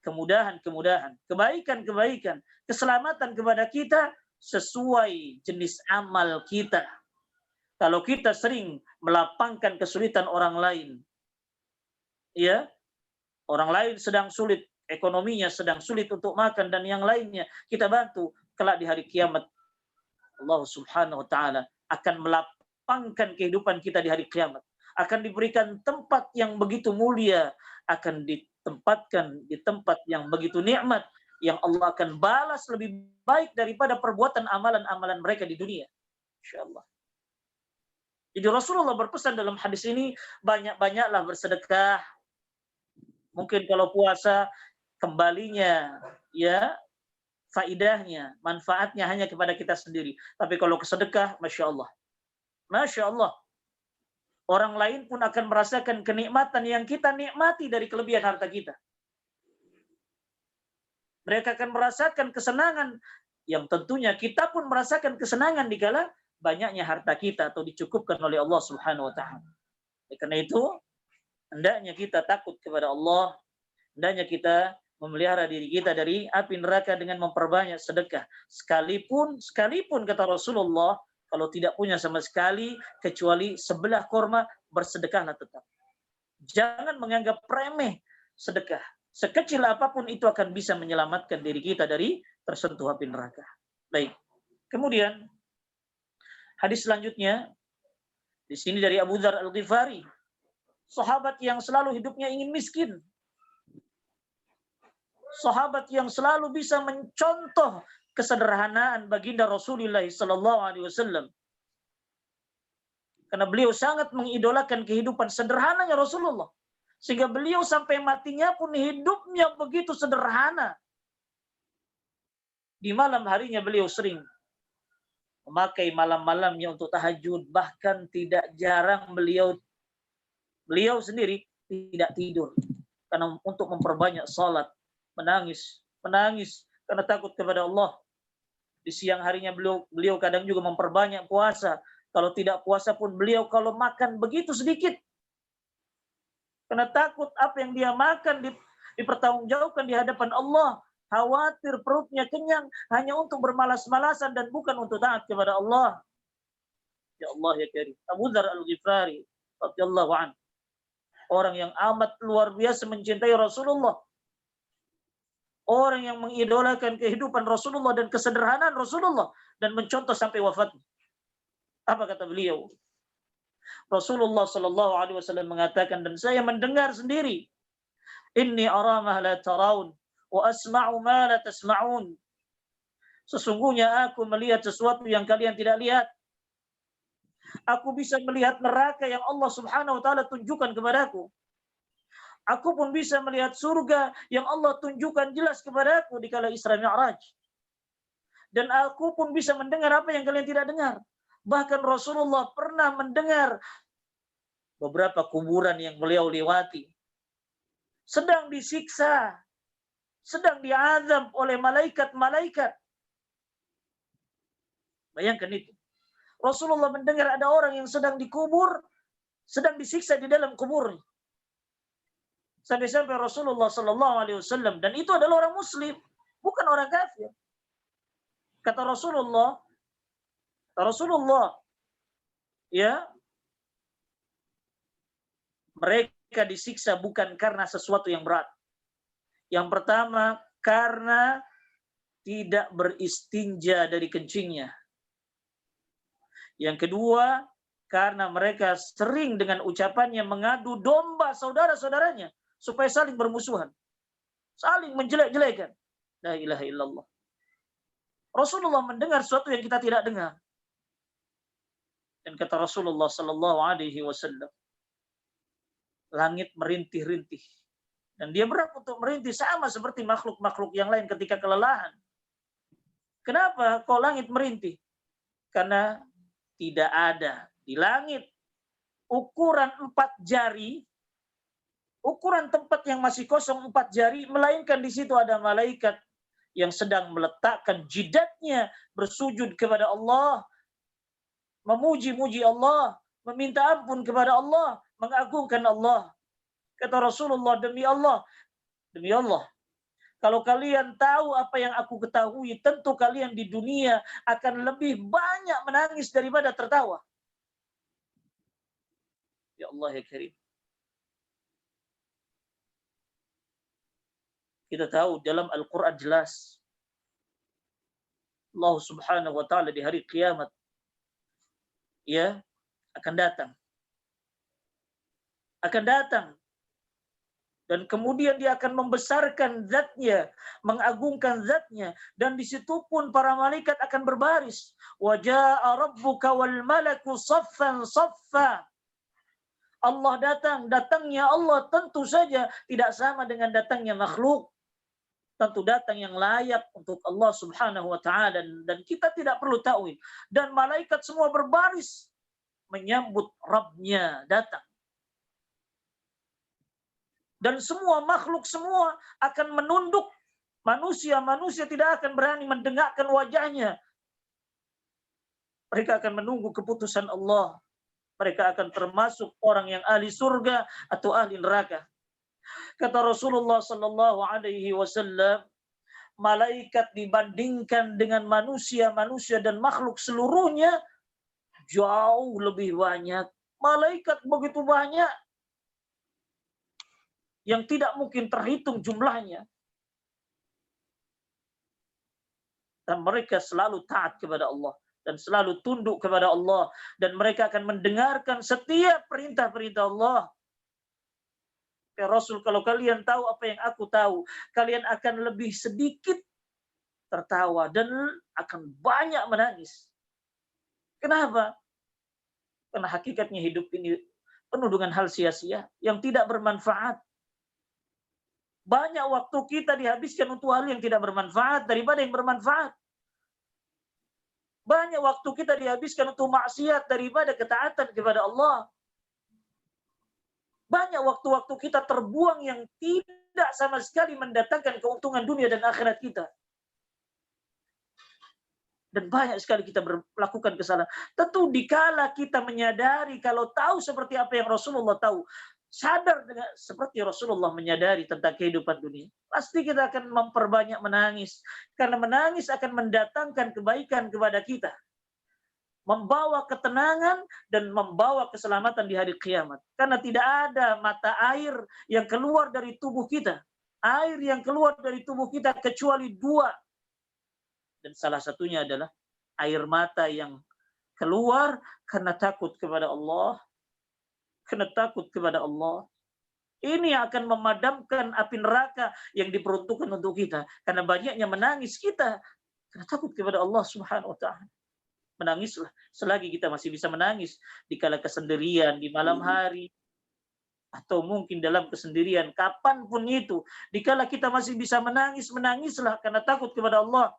kemudahan-kemudahan, kebaikan-kebaikan, keselamatan kepada kita sesuai jenis amal kita. Kalau kita sering melapangkan kesulitan orang lain, ya, orang lain sedang sulit, ekonominya sedang sulit untuk makan dan yang lainnya, kita bantu, kelak di hari kiamat Allah Subhanahu wa Ta'ala akan melapangkan kehidupan kita di hari kiamat, akan diberikan tempat yang begitu mulia, akan ditempatkan di tempat yang begitu nikmat, yang Allah akan balas lebih baik daripada perbuatan amalan-amalan mereka di dunia. Insyaallah. Jadi Rasulullah berpesan dalam hadis ini, banyak-banyaklah bersedekah. Mungkin kalau puasa kembalinya ya faidahnya, manfaatnya hanya kepada kita sendiri. Tapi kalau kesedekah, Masya Allah. Masya Allah. Orang lain pun akan merasakan kenikmatan yang kita nikmati dari kelebihan harta kita. Mereka akan merasakan kesenangan yang tentunya kita pun merasakan kesenangan dikala banyaknya harta kita atau dicukupkan oleh Allah Subhanahu wa taala. Karena itu hendaknya kita takut kepada Allah, hendaknya kita memelihara diri kita dari api neraka dengan memperbanyak sedekah. Sekalipun kata Rasulullah, kalau tidak punya sama sekali kecuali sebelah korma, bersedekahlah tetap. Jangan menganggap remeh sedekah. Sekecil apapun itu akan bisa menyelamatkan diri kita dari tersentuh api neraka. Baik. Kemudian hadis selanjutnya di sini dari Abu Dzar Al-Ghifari, sahabat yang selalu hidupnya ingin miskin. Sahabat yang selalu bisa mencontoh kesederhanaan baginda Rasulullah sallallahu alaihi wasallam. Karena beliau sangat mengidolakan kehidupan sederhananya Rasulullah. Sehingga beliau sampai matinya pun hidupnya begitu sederhana. Di malam harinya beliau sering memakai malam-malamnya untuk tahajud. Bahkan tidak jarang beliau sendiri tidak tidur. Karena untuk memperbanyak salat, menangis karena takut kepada Allah. Di siang harinya beliau kadang juga memperbanyak puasa. Kalau tidak puasa pun beliau kalau makan begitu sedikit. Karena takut apa yang dia makan dipertanggungjawabkan di hadapan Allah. Khawatir perutnya kenyang hanya untuk bermalas-malasan dan bukan untuk taat kepada Allah. Ya Allah ya Karim. Abu Dzar Al-Ghifari radhiyallahu anhu, orang yang amat luar biasa mencintai Rasulullah. Orang yang mengidolakan kehidupan Rasulullah dan kesederhanaan Rasulullah dan mencontoh sampai wafatnya. Apa kata beliau? Rasulullah sallallahu alaihi wasallam mengatakan, dan saya mendengar sendiri, inni ara ma la taraun wa asma'u ma la tasma'un. Sesungguhnya aku melihat sesuatu yang kalian tidak lihat. Aku bisa melihat neraka yang Allah Subhanahu wa taala tunjukkan kepadaku. Aku pun bisa melihat surga yang Allah tunjukkan jelas kepadaku di kala Isra Mi'raj. Dan aku pun bisa mendengar apa yang kalian tidak dengar. Bahkan Rasulullah pernah mendengar beberapa kuburan yang beliau lewati sedang disiksa, sedang diazab oleh malaikat-malaikat. Bayangkan itu. Rasulullah mendengar ada orang yang sedang dikubur, sedang disiksa di dalam kuburnya. Sampai-sampai Rasulullah sallallahu alaihi wasallam, dan itu adalah orang muslim, bukan orang kafir. Kata Rasulullah, ya, mereka disiksa bukan karena sesuatu yang berat. Yang pertama, karena tidak beristinja dari kencingnya. Yang kedua, karena mereka sering dengan ucapannya mengadu domba saudara-saudaranya supaya saling bermusuhan, saling menjelek-jelekan. La ilaha illallah. Rasulullah mendengar sesuatu yang kita tidak dengar. Dan kata Rasulullah sallallahu alaihi wasallam, langit merintih-rintih. Dan dia berhak untuk merintih sama seperti makhluk-makhluk yang lain ketika kelelahan. Kenapa kok langit merintih? Karena tidak ada di langit ukuran 4 jari, ukuran tempat yang masih kosong 4 jari, melainkan di situ ada malaikat yang sedang meletakkan jidatnya bersujud kepada Allah, memuji-muji Allah, meminta ampun kepada Allah, mengagungkan Allah. Kata Rasulullah, demi Allah, kalau kalian tahu apa yang aku ketahui, tentu kalian di dunia akan lebih banyak menangis daripada tertawa. Ya Allah ya Karim. Kita tahu dalam Al-Quran jelas, Allah Subhanahu wa ta'ala di hari kiamat, ya, akan datang Dan kemudian dia akan membesarkan zatnya, mengagungkan zatnya. Dan di situ pun para malaikat akan berbaris. Wa jaa rabbuka wal malaku saffan saffa. Allah datang, datangnya Allah tentu saja tidak sama dengan datangnya makhluk. Tentu datang yang layak untuk Allah Subhanahu wa taala, dan kita tidak perlu takwil. Dan malaikat semua berbaris menyambut Rabbnya datang. Dan semua makhluk semua akan menunduk. Manusia tidak akan berani mendengakkan wajahnya. Mereka akan menunggu keputusan Allah. Mereka akan termasuk orang yang ahli surga atau ahli neraka. Kata Rasulullah sallallahu alaihi wasallam, malaikat dibandingkan dengan manusia dan makhluk seluruhnya jauh lebih banyak. Malaikat begitu banyak yang tidak mungkin terhitung jumlahnya. Dan mereka selalu taat kepada Allah dan selalu tunduk kepada Allah, dan mereka akan mendengarkan setiap perintah-perintah Allah. Ya Rasul, kalau kalian tahu apa yang aku tahu, kalian akan lebih sedikit tertawa dan akan banyak menangis. Kenapa? Karena hakikatnya hidup ini penuh dengan hal sia-sia yang tidak bermanfaat. Banyak waktu kita dihabiskan untuk hal yang tidak bermanfaat daripada yang bermanfaat. Banyak waktu kita dihabiskan untuk maksiat daripada ketaatan kepada Allah. Banyak waktu-waktu kita terbuang yang tidak sama sekali mendatangkan keuntungan dunia dan akhirat kita. Dan banyak sekali kita melakukan kesalahan. Tentu dikala kita menyadari, kalau tahu seperti apa yang Rasulullah tahu, sadar dengan seperti Rasulullah menyadari tentang kehidupan dunia, pasti kita akan memperbanyak menangis. Karena menangis akan mendatangkan kebaikan kepada kita, membawa ketenangan dan membawa keselamatan di hari kiamat. Karena tidak ada mata air yang keluar dari tubuh kita, air yang keluar dari tubuh kita kecuali dua. Dan salah satunya adalah air mata yang keluar karena takut kepada Allah. Karena takut kepada Allah. Ini akan memadamkan api neraka yang diperuntukkan untuk kita. Karena banyaknya menangis kita karena takut kepada Allah Subhanahu wa taala. Menangislah selagi kita masih bisa menangis di kala kesendirian, di malam hari, atau mungkin dalam kesendirian, kapanpun itu. Dikala kita masih bisa menangis, menangislah karena takut kepada Allah.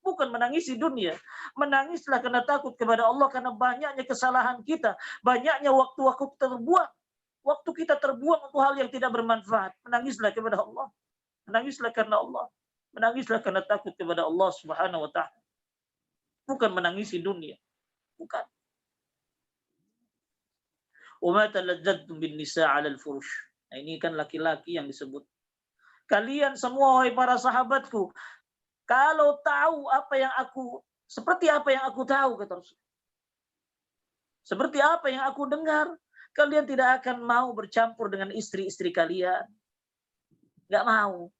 Bukan menangis di dunia. Menangislah karena takut kepada Allah, karena banyaknya kesalahan kita. Banyaknya waktu-waktu terbuang. Waktu kita terbuang untuk hal yang tidak bermanfaat. Menangislah kepada Allah. Menangislah karena Allah. Menangislah karena takut kepada Allah Subhanahu wa ta'ala. Bukan menangis di dunia. Bukan. وَمَا تَلَذَّذْتُمْ بِالنِّسَاءِ عَلَى الْفُرُشِ. Nah, ini kan laki-laki yang disebut. Kalian semua, wahai para sahabatku, kalau tahu apa yang aku, seperti apa yang aku tahu, kata Rasul, seperti apa yang aku dengar, kalian tidak akan mau bercampur dengan istri-istri kalian. Nggak mau.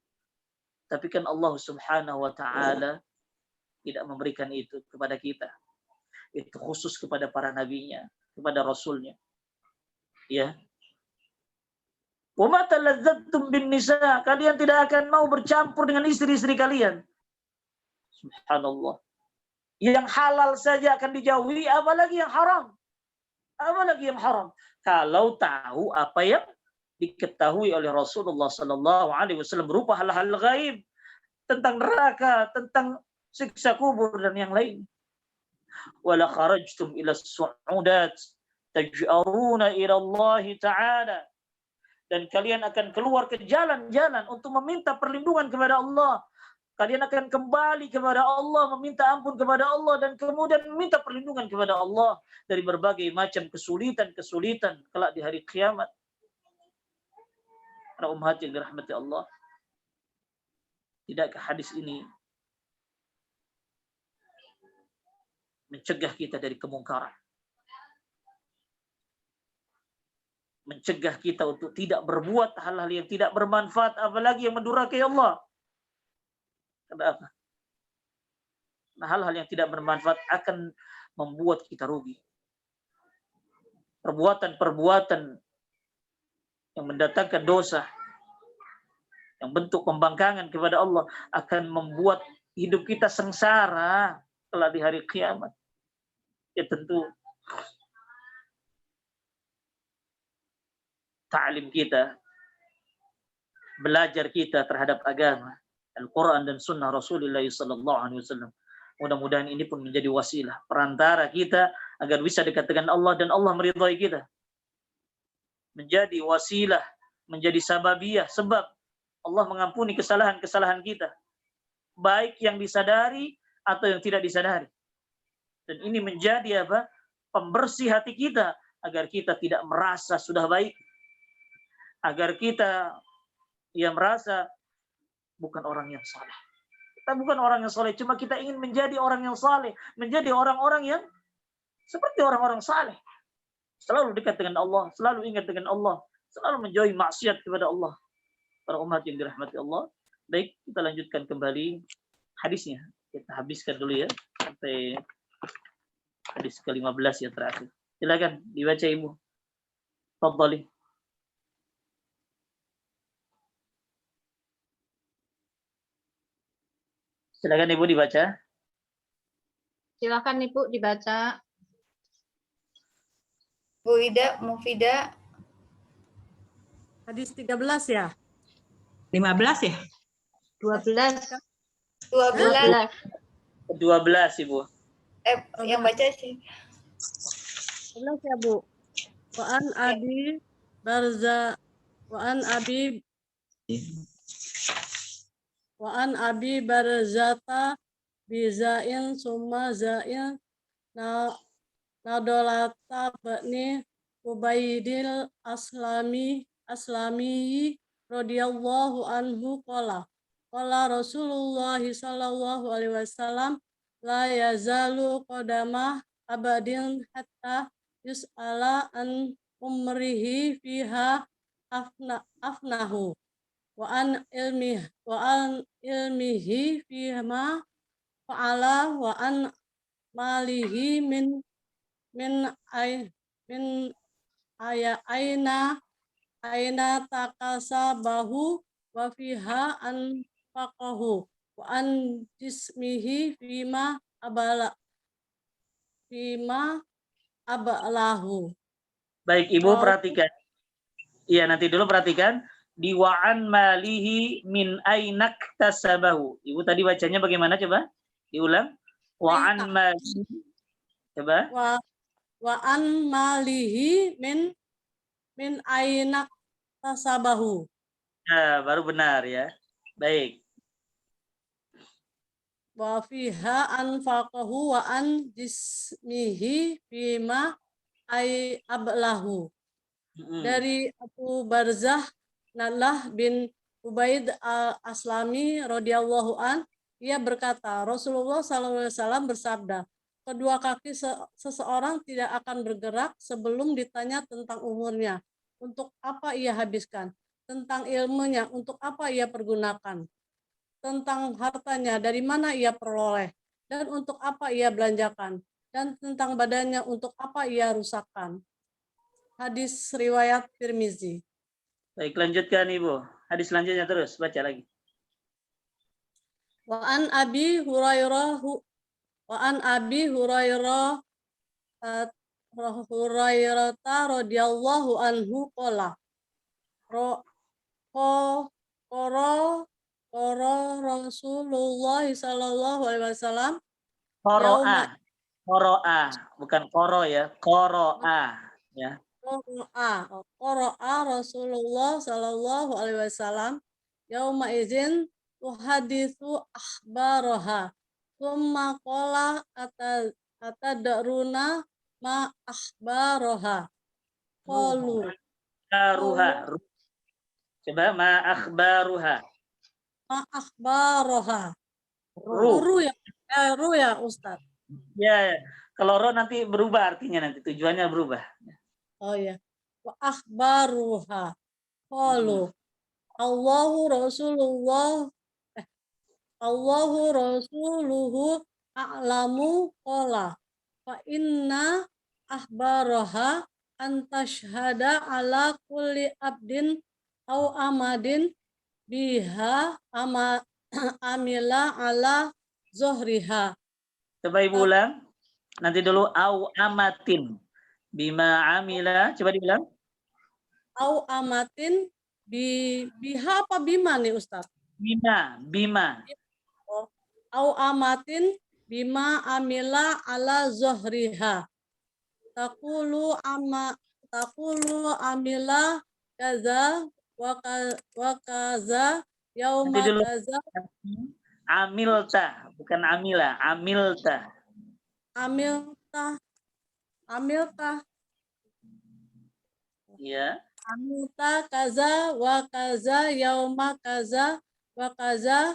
Tapi kan Allah Subhanahu wa ta'ala tidak memberikan itu kepada kita. Itu khusus kepada para nabinya, kepada rasulnya. Ya. Wa ma taladzattum bin nisa, kalian tidak akan mau bercampur dengan istri-istri kalian. Subhanallah. Yang halal saja akan dijauhi, apalagi yang haram. Apalagi yang haram. Kalau tahu apa yang diketahui oleh Rasulullah sallallahu alaihi wasallam berupa hal-hal gaib tentang neraka, tentang siksa kubur dan yang lain. Wala kharajtum ila as-su'udat taj'aruna ila Allah ta'ala. Dan kalian akan keluar ke jalan-jalan untuk meminta perlindungan kepada Allah. Kalian akan kembali kepada Allah, meminta ampun kepada Allah, dan kemudian meminta perlindungan kepada Allah dari berbagai macam kesulitan-kesulitan kelak di hari kiamat. Para ummahat yang dirahmati Allah, tidakkah hadis ini mencegah kita dari kemungkaran? Mencegah kita untuk tidak berbuat hal-hal yang tidak bermanfaat, apalagi yang mendurhakai Allah. Kenapa? Nah, hal-hal yang tidak bermanfaat akan membuat kita rugi. Perbuatan-perbuatan yang mendatangkan dosa yang bentuk pembangkangan kepada Allah, akan membuat hidup kita sengsara kelak di hari kiamat. Ya tentu ta'lim kita, belajar kita terhadap agama, Al-Quran dan Sunnah Rasulullah SAW. Mudah-mudahan ini pun menjadi wasilah perantara kita agar bisa dekat dengan Allah dan Allah meridhai kita. Menjadi wasilah, menjadi sababiyah, sebab Allah mengampuni kesalahan-kesalahan kita, baik yang disadari atau yang tidak disadari. Dan ini menjadi apa? Pembersih hati kita agar kita tidak merasa sudah baik, agar kita merasa bukan orang yang saleh. Kita bukan orang yang saleh, cuma kita ingin menjadi orang yang saleh, menjadi orang-orang yang seperti orang-orang saleh. Selalu dekat dengan Allah, selalu ingat dengan Allah, selalu menjauhi maksiat kepada Allah. Para umat yang dirahmati Allah. Baik, kita lanjutkan kembali hadisnya. Kita habiskan dulu ya sampai hadis ke-15 yang terakhir. Silakan dibaca Ibu. Fadhali. Silakan Ibu dibaca. Silakan Ibu dibaca. Bu Ida, Mufidah. Hadis 13 ya? 15 ya? 12. 12. 12 Ibu. Yang baca sih. 12 ya Bu. Wa'an Abi Barza Wa'an Abi Barzata bizain summa zain nadolata bani Ubaidil Aslami radhiyallahu anhu qala Rasulullah sallallahu alaihi wasallam la yazalu qadama abadin hatta yus'ala an umrihi fiha afnahu wa an ilmihi fima fa'ala wa an malihi min aina takasabahu wa fiha anfaqahu wa an jismihi fima abalahu. Baik, Ibu perhatikan. Iya, nanti dulu perhatikan. Di wa'an malihi min ainak tasabahu. Ibu tadi bacanya bagaimana coba? Diulang. Wa'an malihi. Coba. Wa an malihi min ainak tasabahu. Nah, baru benar ya. Baik. Wa fiha anfaqahu wa an jismihi fima ablahu. Dari Abu Barzah Nadlah bin Ubaid al-Aslami radhiyallahu an, ia berkata, Rasulullah SAW bersabda, kedua kaki seseorang tidak akan bergerak sebelum ditanya tentang umurnya, untuk apa ia habiskan, tentang ilmunya, untuk apa ia pergunakan, tentang hartanya, dari mana ia peroleh, dan untuk apa ia belanjakan, dan tentang badannya, untuk apa ia rusakkan. Hadis riwayat Tirmizi. Baik, lanjutkan Ibu. Hadis selanjutnya terus, baca lagi. Wa an Abi Hurairah radhiyallahu anhu qala qara Rasulullah sallallahu alaihi wasallam Qoro'ah, bukan koro ya, qoro'ah ya. Qara'a Rasulullah sallallahu alaihi wasallam yauma izin tuhaditsu akhbaraha thumma qala atadruna ma akhbaraha qalu Coba ma akhbaruha. Ru ya Ustaz. Ya, kalau ro nanti berubah artinya, nanti tujuannya berubah. Oh ya. Wa akhbaruha. Qalu Allahu rasuluhu a'lamu qala fa inna akhbaraha an tashhada ala kulli abdin au amadin biha amila ala zohriha. Coba Ibu ulang. Nanti dulu au amatin bima amila. Coba diulang. Au amatin biha apa bima nih Ustaz? Bima. Oh, au amatin bima amila ala zohriha. Takulu amila kaza wa kaza yauma Nanti dulu. kaza Amilta, bukan amila, amilta. amilta Ya. amilta kaza wa kaza yauma kaza wa kaza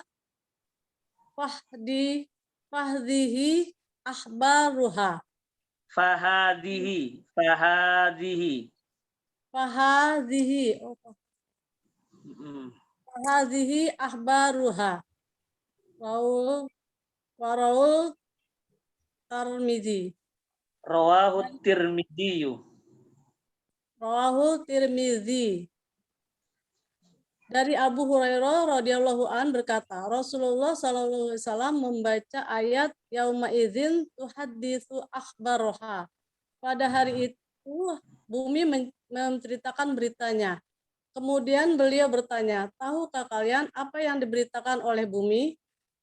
fahdihi ahbaruha. Fahadihi. Fahadihi ahbaruha. Warawul Tirmidzi. Rawahu Tirmidzi. Rawahu Tirmidzi. Dari Abu Hurairah radhiyallahu an berkata, Rasulullah sallallahu alaihi wasallam membaca ayat yauma idzin tuhadditsu akhbaraha. Pada hari itu bumi menceritakan beritanya. Kemudian beliau bertanya, tahukah kalian apa yang diberitakan oleh bumi?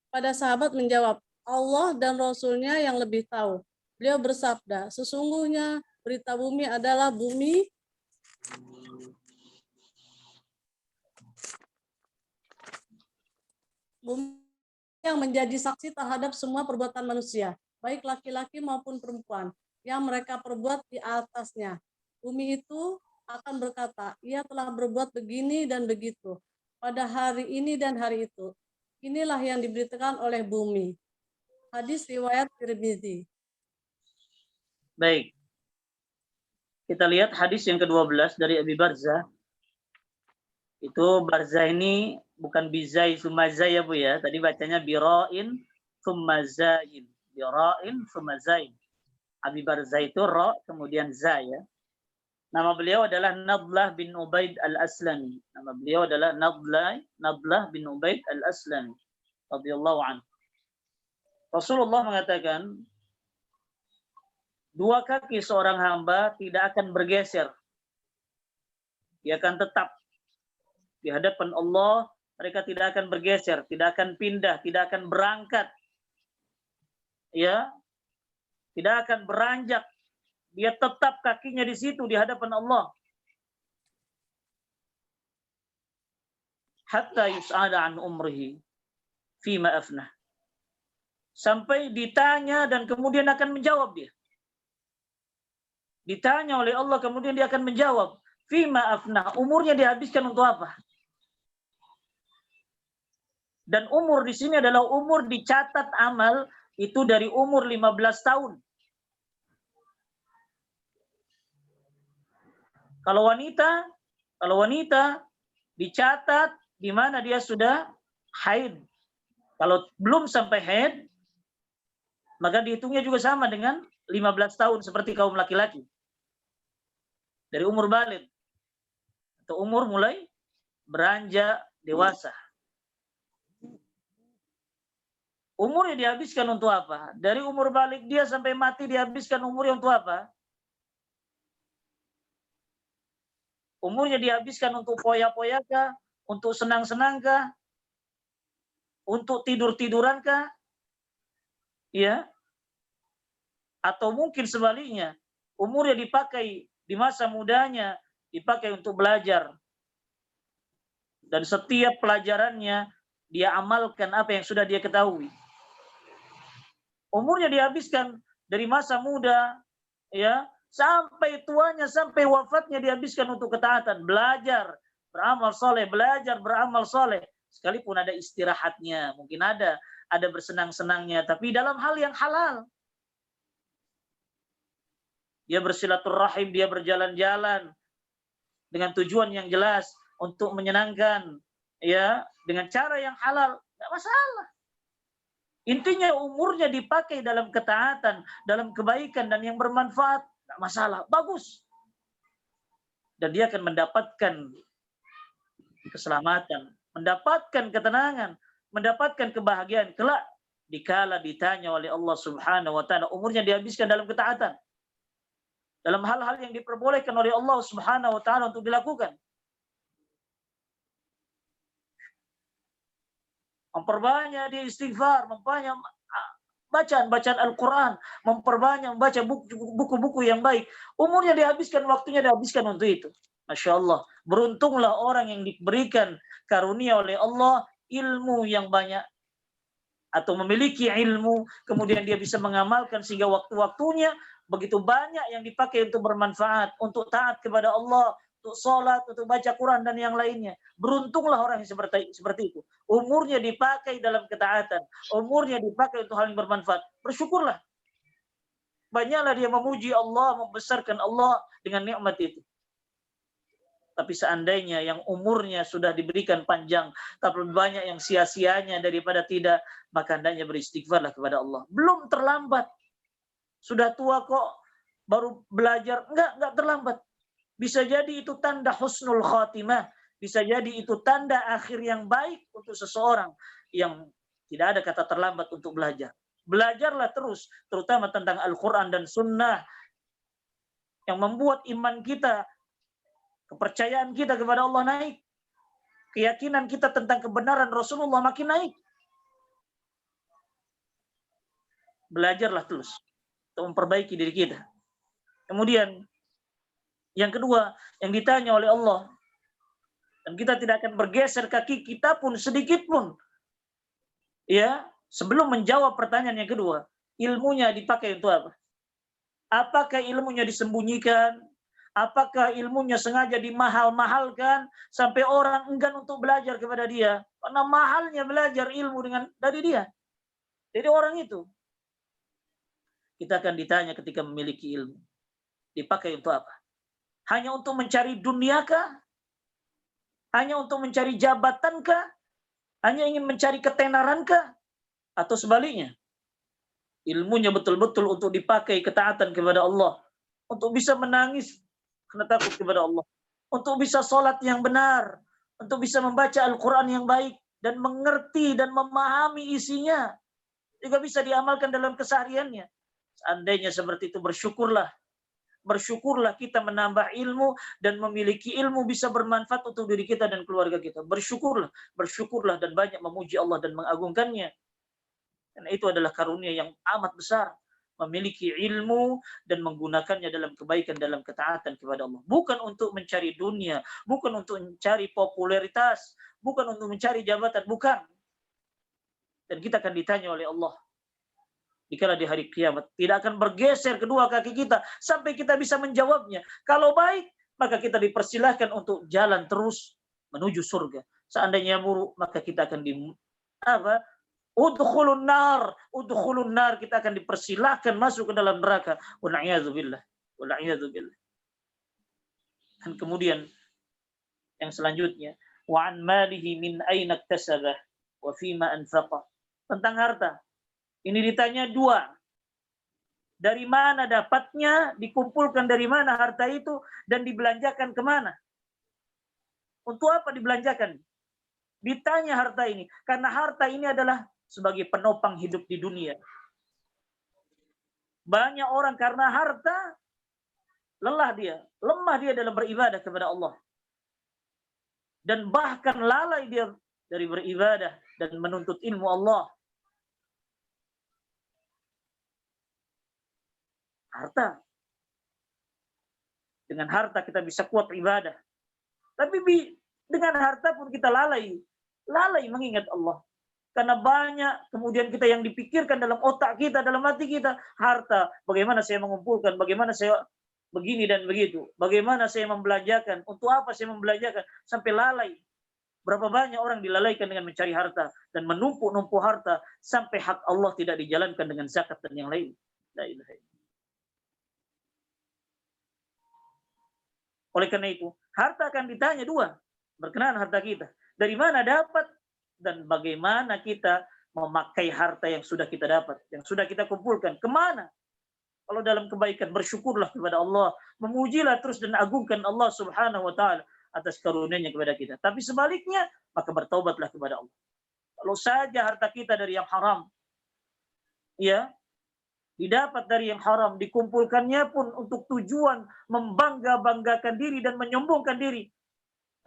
Pada sahabat menjawab, Allah dan Rasulnya yang lebih tahu. Beliau bersabda, sesungguhnya berita bumi adalah bumi yang menjadi saksi terhadap semua perbuatan manusia, baik laki-laki maupun perempuan, yang mereka perbuat di atasnya. Bumi itu akan berkata, ia telah berbuat begini dan begitu, pada hari ini dan hari itu. Inilah yang diberitakan oleh bumi. Hadis riwayat Tirmidzi. Baik. Kita lihat hadis yang ke-12 dari Abi Barzah. Itu Barzah ini bukan bizai sumazai ya Bu ya. Tadi bacanya bira'in sumazain. Bira'in sumazain. Abi Barzah itu ra kemudian za ya. Nama beliau adalah Nadlah bin Ubaid al-Aslami. Nama beliau adalah Nadlah bin Ubaid al-Aslami radhiyallahu anhu. Rasulullah mengatakan, dua kaki seorang hamba tidak akan bergeser. Dia akan tetap di hadapan Allah, mereka tidak akan bergeser, tidak akan pindah, tidak akan berangkat. Ya. Tidak akan beranjak. Dia tetap kakinya di situ di hadapan Allah. Hatta yus'ala an umrihi fima afnah. Sampai ditanya dan kemudian akan menjawab dia. Ditanya oleh Allah kemudian dia akan menjawab. Fima afnah. Umurnya dihabiskan untuk apa? Dan umur di sini adalah umur dicatat amal itu dari umur 15 tahun. Kalau wanita dicatat di mana dia sudah haid. Kalau belum sampai haid, maka dihitungnya juga sama dengan 15 tahun seperti kaum laki-laki. Dari umur baligh atau umur mulai beranjak dewasa. Umurnya dihabiskan untuk apa? Dari umur baligh dia sampai mati dihabiskan umurnya untuk apa? Umurnya dihabiskan untuk poya-poya kah? Untuk senang-senang kah? Untuk tidur-tiduran kah? Ya. Atau mungkin sebaliknya, umurnya dipakai di masa mudanya, dipakai untuk belajar. Dan setiap pelajarannya, dia amalkan apa yang sudah dia ketahui. Umurnya dihabiskan dari masa muda, ya, sampai tuanya, sampai wafatnya dihabiskan untuk ketaatan, belajar, beramal soleh, belajar, beramal soleh. Sekalipun ada istirahatnya, mungkin ada bersenang-senangnya, tapi dalam hal yang halal. Dia bersilaturahim, dia berjalan-jalan dengan tujuan yang jelas untuk menyenangkan, ya, dengan cara yang halal, nggak masalah. Intinya umurnya dipakai dalam ketaatan, dalam kebaikan dan yang bermanfaat, nggak masalah, bagus. Dan dia akan mendapatkan keselamatan, mendapatkan ketenangan, mendapatkan kebahagiaan kelak dikala ditanya oleh Allah Subhanahu wa taala, umurnya dihabiskan dalam ketaatan. Dalam hal-hal yang diperbolehkan oleh Allah Subhanahu wa taala untuk dilakukan. Memperbanyak dia istighfar, memperbanyak bacaan Al-Quran, memperbanyak membaca buku-buku yang baik. Umurnya dihabiskan, waktunya dihabiskan untuk itu. Masya Allah. Beruntunglah orang yang diberikan karunia oleh Allah ilmu yang banyak, atau memiliki ilmu, kemudian dia bisa mengamalkan sehingga waktu-waktunya begitu banyak yang dipakai untuk bermanfaat, untuk taat kepada Allah, untuk sholat, untuk baca Quran dan yang lainnya. Beruntunglah orang yang seperti itu. Umurnya dipakai dalam ketaatan, umurnya dipakai untuk hal yang bermanfaat. Bersyukurlah. Banyaklah dia memuji Allah, membesarkan Allah dengan nikmat itu. Tapi seandainya yang umurnya sudah diberikan panjang, tapi banyak yang sia-sianya daripada tidak, maka hendaknya beristighfarlah kepada Allah. Belum terlambat. Sudah tua kok baru belajar. Enggak terlambat. Bisa jadi itu tanda husnul khatimah. Bisa jadi itu tanda akhir yang baik untuk seseorang yang tidak ada kata terlambat untuk belajar. Belajarlah terus, terutama tentang Al-Quran dan Sunnah yang membuat iman kita, kepercayaan kita kepada Allah naik. Keyakinan kita tentang kebenaran Rasulullah makin naik. Belajarlah terus untuk memperbaiki diri kita. Kemudian yang kedua yang ditanya oleh Allah, dan kita tidak akan bergeser kaki kita pun sedikit pun, ya, sebelum menjawab pertanyaan yang kedua, ilmunya dipakai untuk apa? Apakah ilmunya disembunyikan? Apakah ilmunya sengaja dimahal-mahalkan sampai orang enggan untuk belajar kepada dia? Karena mahalnya belajar ilmu dari dia. Jadi orang itu, kita akan ditanya ketika memiliki ilmu. Dipakai untuk apa? Hanya untuk mencari duniakah? Hanya untuk mencari jabatankah? Hanya ingin mencari ketenarankah? Atau sebaliknya? Ilmunya betul-betul untuk dipakai ketaatan kepada Allah. Untuk bisa menangis karena takut kepada Allah. Untuk bisa sholat yang benar. Untuk bisa membaca Al-Quran yang baik. Dan mengerti dan memahami isinya. Juga bisa diamalkan dalam kesehariannya. Seandainya seperti itu, bersyukurlah. Bersyukurlah kita menambah ilmu dan memiliki ilmu bisa bermanfaat untuk diri kita dan keluarga kita. Bersyukurlah dan banyak memuji Allah dan mengagungkannya. Karena itu adalah karunia yang amat besar. Memiliki ilmu dan menggunakannya dalam kebaikan, dalam ketaatan kepada Allah. Bukan untuk mencari dunia, bukan untuk mencari popularitas, bukan untuk mencari jabatan, bukan. Dan kita akan ditanya oleh Allah dikala di hari kiamat. Tidak akan bergeser kedua kaki kita sampai kita bisa menjawabnya. Kalau baik, maka kita dipersilahkan untuk jalan terus menuju surga. Seandainya buruk, maka kita akan udkhulun nar, kita akan dipersilahkan masuk ke dalam neraka. Wa'iyadzubillah. Dan kemudian yang selanjutnya, wa an malihi min aina iktasabah wa fima anfaqah. Tentang harta. Ini ditanya dua. Dari mana dapatnya, dikumpulkan dari mana harta itu, dan dibelanjakan kemana? Untuk apa dibelanjakan? Ditanya harta ini. Karena harta ini adalah sebagai penopang hidup di dunia. Banyak orang karena harta, lemah dia dalam beribadah kepada Allah. Dan bahkan lalai dia dari beribadah dan menuntut ilmu Allah. Harta. Dengan harta kita bisa kuat ibadah. Tapi dengan harta pun kita lalai mengingat Allah. Karena banyak kemudian kita yang dipikirkan dalam otak kita, dalam hati kita, harta. Bagaimana saya mengumpulkan, bagaimana saya begini dan begitu. Bagaimana saya membelanjakan, untuk apa saya membelanjakan, sampai lalai. Berapa banyak orang dilalaikan dengan mencari harta dan menumpuk-numpuk harta sampai hak Allah tidak dijalankan dengan zakat dan yang lain. La ilaha illallah. Oleh karena itu, harta akan ditanya dua berkenaan harta kita. Dari mana dapat dan bagaimana kita memakai harta yang sudah kita dapat, yang sudah kita kumpulkan. Kemana? Kalau dalam kebaikan, bersyukurlah kepada Allah. Memujilah terus dan agungkan Allah Subhanahu wa ta'ala. atas karunia-Nya kepada kita. Tapi sebaliknya, maka bertaubatlah kepada Allah. Kalau saja harta kita dari yang haram, ya, didapat dari yang haram, dikumpulkannya pun untuk tujuan membangga-banggakan diri dan menyombongkan diri,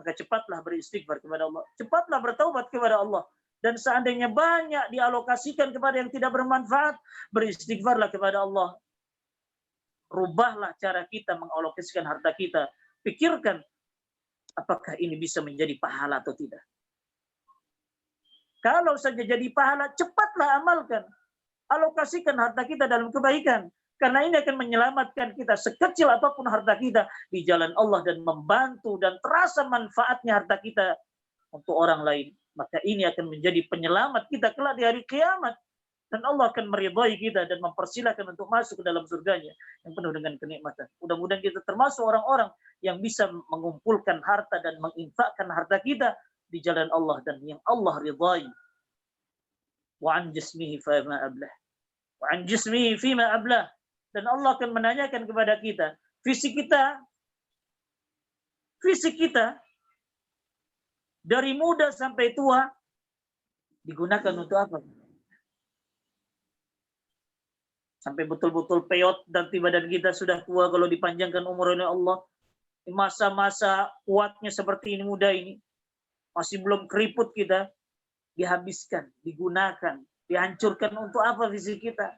maka cepatlah beristighfar kepada Allah, cepatlah bertaubat kepada Allah. Dan seandainya banyak dialokasikan kepada yang tidak bermanfaat, beristighfarlah kepada Allah. Rubahlah cara kita mengalokasikan harta kita. Pikirkan, apakah ini bisa menjadi pahala atau tidak. Kalau saja jadi pahala, cepatlah amalkan. Alokasikan harta kita dalam kebaikan. Karena ini akan menyelamatkan kita sekecil apapun harta kita di jalan Allah dan membantu dan terasa manfaatnya harta kita untuk orang lain. Maka ini akan menjadi penyelamat kita kelak di hari kiamat. Dan Allah akan meridhai kita dan mempersilahkan untuk masuk ke dalam surganya yang penuh dengan kenikmatan. Mudah-mudahan kita termasuk orang-orang yang bisa mengumpulkan harta dan menginfakkan harta kita di jalan Allah dan yang Allah ridhai. Wa an jismihi fima ablah. Wa an jismihi fima ablah. Dan Allah akan menanyakan kepada kita, fisik kita dari muda sampai tua digunakan untuk apa? Sampai betul-betul peyot dan badan kita sudah tua kalau dipanjangkan umur oleh Allah. Di masa-masa kuatnya seperti ini, muda ini, masih belum keriput kita, dihabiskan, digunakan, dihancurkan untuk apa fisik kita?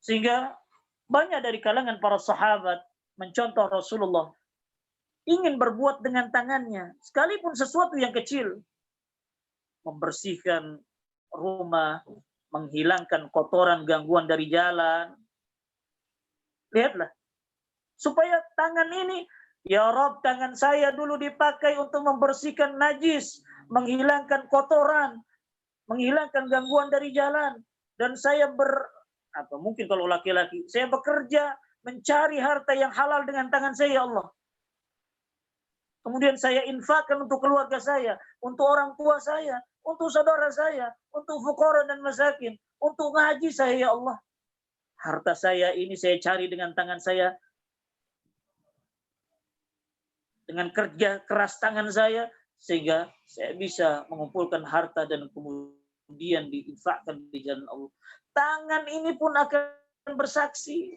Sehingga banyak dari kalangan para sahabat mencontoh Rasulullah, ingin berbuat dengan tangannya, sekalipun sesuatu yang kecil, membersihkan rumah, menghilangkan kotoran, gangguan dari jalan. Lihatlah, supaya tangan ini, ya Rob, tangan saya dulu dipakai untuk membersihkan najis, menghilangkan kotoran, menghilangkan gangguan dari jalan, dan saya mungkin kalau laki-laki, saya bekerja mencari harta yang halal dengan tangan saya, ya Allah. Kemudian saya infakkan untuk keluarga saya, untuk orang tua saya, untuk saudara saya, untuk fuqara dan masakin, untuk ngaji saya, ya Allah. Harta saya ini saya cari dengan tangan saya, dengan kerja keras tangan saya, sehingga saya bisa mengumpulkan harta dan kemudian diinfakkan di jalan Allah. Tangan ini pun akan bersaksi.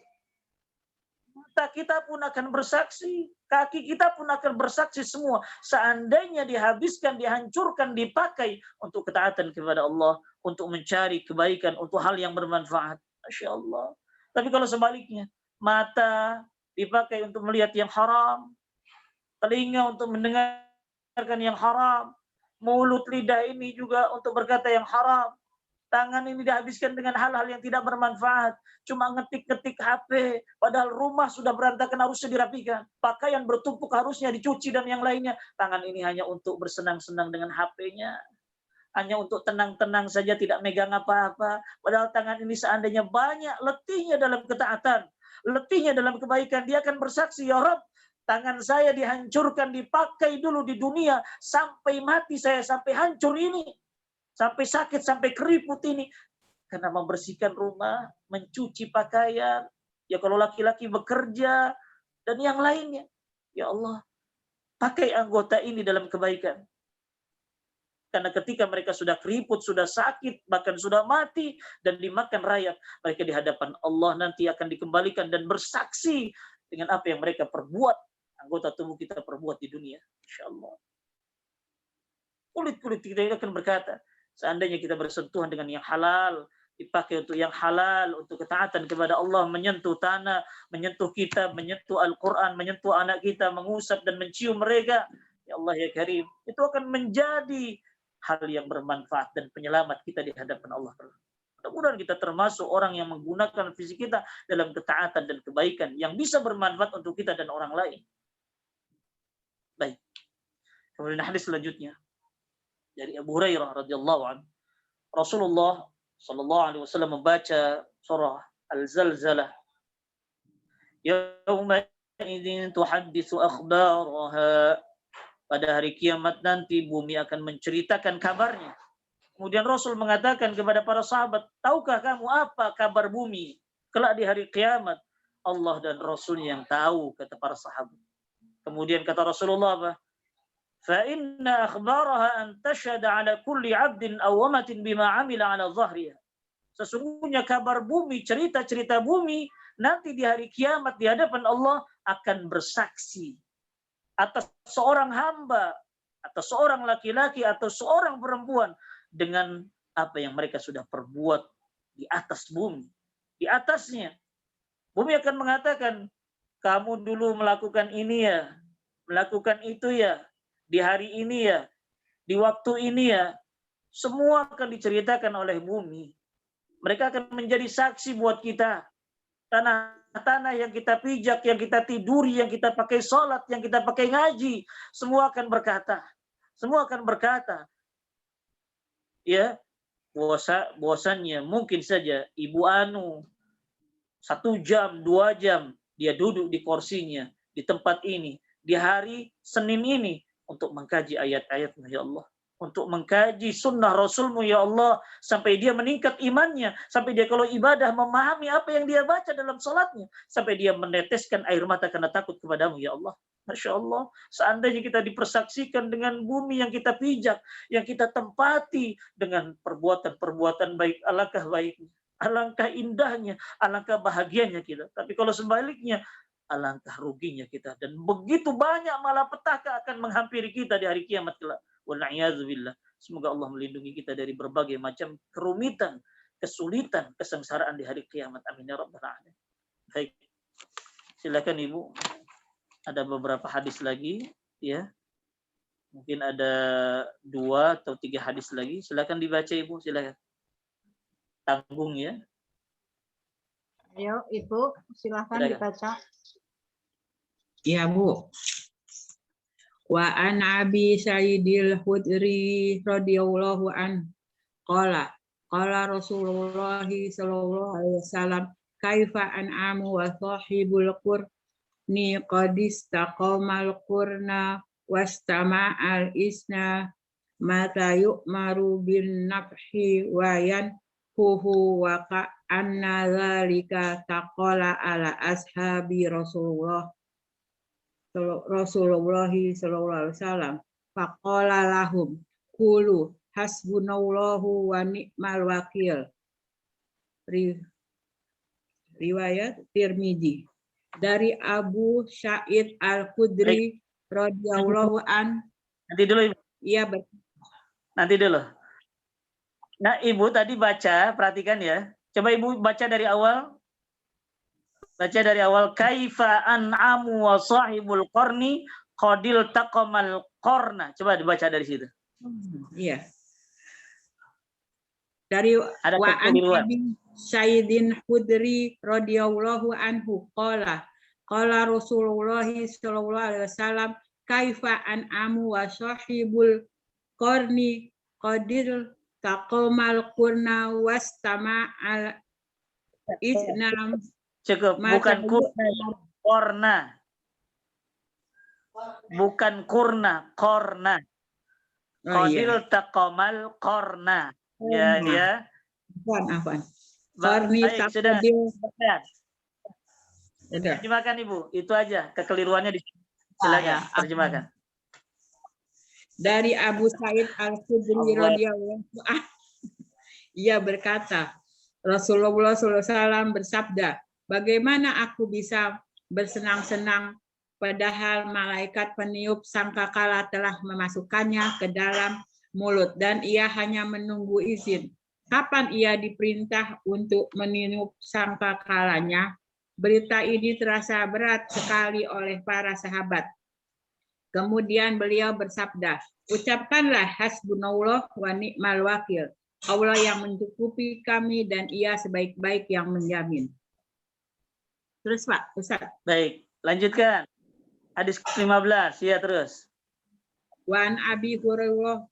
Mata kita pun akan bersaksi. Kaki kita pun akan bersaksi semua. Seandainya dihabiskan, dihancurkan, dipakai untuk ketaatan kepada Allah, untuk mencari kebaikan, untuk hal yang bermanfaat. Masya Allah. Tapi kalau sebaliknya, mata dipakai untuk melihat yang haram, telinga untuk mendengarkan yang haram, mulut lidah ini juga untuk berkata yang haram, tangan ini dihabiskan dengan hal-hal yang tidak bermanfaat, cuma ngetik-ngetik HP, padahal rumah sudah berantakan harusnya dirapikan, pakaian bertumpuk harusnya dicuci dan yang lainnya. Tangan ini hanya untuk bersenang-senang dengan HP-nya, hanya untuk tenang-tenang saja, tidak megang apa-apa. Padahal tangan ini seandainya banyak letihnya dalam ketaatan, letihnya dalam kebaikan, dia akan bersaksi, ya Rabb, tangan saya dihancurkan, dipakai dulu di dunia, sampai mati saya, sampai hancur ini, sampai sakit, sampai keriput ini. Karena membersihkan rumah, mencuci pakaian, ya kalau laki-laki bekerja, dan yang lainnya. Ya Allah, pakai anggota ini dalam kebaikan. Karena ketika mereka sudah keriput, sudah sakit, bahkan sudah mati, dan dimakan rayap, mereka di hadapan Allah nanti akan dikembalikan dan bersaksi dengan apa yang mereka perbuat, anggota tubuh kita perbuat di dunia. Insya Allah. Kulit-kulit kita akan berkata, seandainya kita bersentuhan dengan yang halal, dipakai untuk yang halal, untuk ketaatan kepada Allah, menyentuh tanah, menyentuh kitab, menyentuh Al-Quran, menyentuh anak kita, mengusap dan mencium mereka, ya Allah ya Karim, itu akan menjadi hal yang bermanfaat dan penyelamat kita di hadapan Allah. Mudah-mudahan kita termasuk orang yang menggunakan fisik kita dalam ketaatan dan kebaikan yang bisa bermanfaat untuk kita dan orang lain. Baik. Kemudian hadis selanjutnya dari Abu Hurairah radhiyallahu anhu, Rasulullah sallallahu alaihi wasallam membaca surah Al-Zalzalah. Yauma idzin tuhadditsu akhbaraha. Pada hari kiamat nanti bumi akan menceritakan kabarnya. Kemudian Rasul mengatakan kepada para sahabat, tahukah kamu apa kabar bumi kelak di hari kiamat? Allah dan Rasul yang tahu, kata para sahabat. Kemudian kata Rasulullah apa? Fa inna akhbaraha an tashhada ala kulli 'abdin aw amatin bima 'amila 'ala dhahriha. Sesungguhnya kabar bumi, cerita-cerita bumi nanti di hari kiamat di hadapan Allah akan bersaksi atas seorang hamba, atau seorang laki-laki, atau seorang perempuan dengan apa yang mereka sudah perbuat di atas bumi. Di atasnya. Bumi akan mengatakan, kamu dulu melakukan ini ya, melakukan itu ya, di hari ini ya, di waktu ini ya. Semua akan diceritakan oleh bumi. Mereka akan menjadi saksi buat kita. Tanah-tanah yang kita pijak, yang kita tiduri, yang kita pakai sholat, yang kita pakai ngaji, semua akan berkata. Semua akan berkata. Ya, bosannya mungkin saja Ibu Anu 1 jam, 2 jam dia duduk di kursinya di tempat ini di hari Senin ini untuk mengkaji ayat-ayat-Mu ya Allah, untuk mengkaji sunnah Rasul-Mu ya Allah, sampai dia meningkat imannya, sampai dia kalau ibadah memahami apa yang dia baca dalam sholatnya, sampai dia meneteskan air mata karena takut kepadamu ya Allah. Masya Allah, seandainya kita dipersaksikan dengan bumi yang kita pijak, yang kita tempati dengan perbuatan-perbuatan baik, alangkah baiknya, alangkah indahnya, alangkah bahagianya kita. Tapi kalau sebaliknya, alangkah ruginya kita. Dan begitu banyak malapetaka akan menghampiri kita di hari kiamat kelak. Wal'iyadzubillah. Semoga Allah melindungi kita dari berbagai macam kerumitan, kesulitan, kesengsaraan di hari kiamat. Amin ya rabbal alamin. Baik. Silakan Ibu. Ada beberapa hadis lagi, ya. Mungkin ada 2 atau 3 hadis lagi. Silakan dibaca Ibu, silakan. Tanggung ya. Ayo Ibu, silakan dibaca. Ya Bu. Wa an Abi Sa'idil Khudri radhiyallahu an qala Rasulullah sallallahu alaihi wasallam kaifa an'amu wa sahibul qurni qadis taqamal qurna wastama'al isna mata yu'maru bin nafhi wa yanhuhu wa ka'anna dzalika taqala ala ashabi Rasulullah sallallahu alaihi wasallam faqala lahum qulu hasbunallahu wa ni'mal wakil. Riwayat Tirmidzi. Dari Abu Sa'id Al-Khudri radhiyallahu an. Nanti dulu Ibu. Iya, nanti dulu. Nah, Ibu tadi baca, perhatikan ya. Coba Ibu baca dari awal. Baca dari awal. Kaifa an'amu wa sahibul qarni qadil taqamal qarna. Coba dibaca dari situ. Iya. Dari Wa'an Abi Sayyidin Khudri radhiyallahu anhu qala Rasulullah sallallahu alaihi wasallam kaifa an'amu wa sahibul qarni qadir taqamal qurna wastama'al isnam. Cukup, bukan kurna. Bukan kurna, korna. Qadir taqamal korna. Ya, ya. Afwan. Baik, sudah. Terjemahkan Ibu, itu aja kekeliruannya di sini. Silakan terjemahkan. Dari Abu Sa'id Al-Khudri radhiyallahu anhu, ia berkata, Rasulullah SAW bersabda, bagaimana aku bisa bersenang-senang padahal malaikat peniup sangkakala telah memasukkannya ke dalam mulut dan ia hanya menunggu izin. Kapan ia diperintah untuk meniup sangkakalanya? Berita ini terasa berat sekali oleh para sahabat. Kemudian beliau bersabda, ucapkanlah hasbunallah wa ni'mal wakil. Allah yang mencukupi kami dan ia sebaik-baik yang menjamin. Terus Pak, Ustaz. Baik, lanjutkan. Hadis 15, ya terus. Wa an Abi Hurairah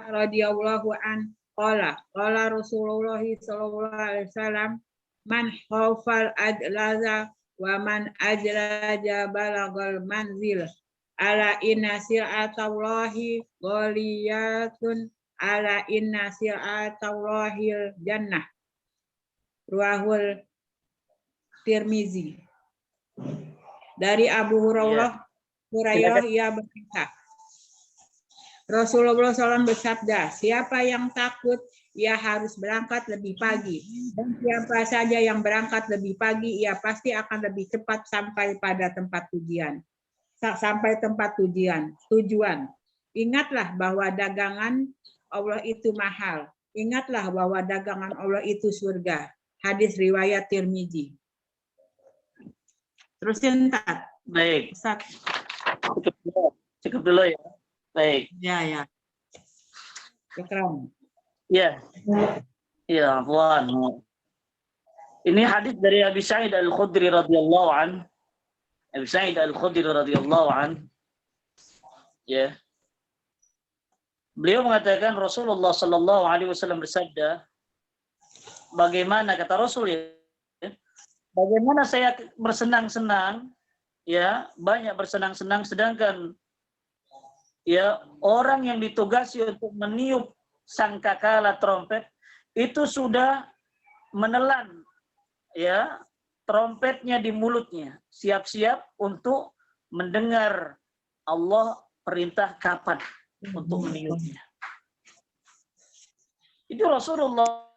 radhiyallahu an qala Rasulullah sallallahu alaihi wasallam man khawfal adlaza wa man ajlaja balagal manzil ala inna sil'atallahi ghaliyatun ala inna sil'atallahil jannah. Ruahul Tirmizi. Dari Abu Hurairah ia berkata, Rasulullah SAW bersabda, siapa yang takut, ia harus berangkat lebih pagi. Dan siapa saja yang berangkat lebih pagi, ia pasti akan lebih cepat sampai pada tempat tujuan. Tujuan. Ingatlah bahwa dagangan Allah itu mahal. Ingatlah bahwa dagangan Allah itu surga. Hadis riwayat Tirmizi. Terusin, Tat. Baik. Ustaz. Cukup dulu ya. Baik. Ya. Syukran. Ya. Ya, Tuhan. Ini hadis dari Abi Sa'id Al-Khudri radhiyallahu an. Abi Sa'id Al-Khudri radhiyallahu an. Ya. Beliau mengatakan Rasulullah sallallahu alaihi wasallam bersabda, bagaimana kata Rasul ya? Bagaimana saya bersenang-senang ya, banyak bersenang-senang sedangkan ya orang yang ditugasi untuk meniup sangkakala trompet itu sudah menelan ya trompetnya di mulutnya, siap-siap untuk mendengar Allah perintah kapan untuk meniupnya. Itu Rasulullah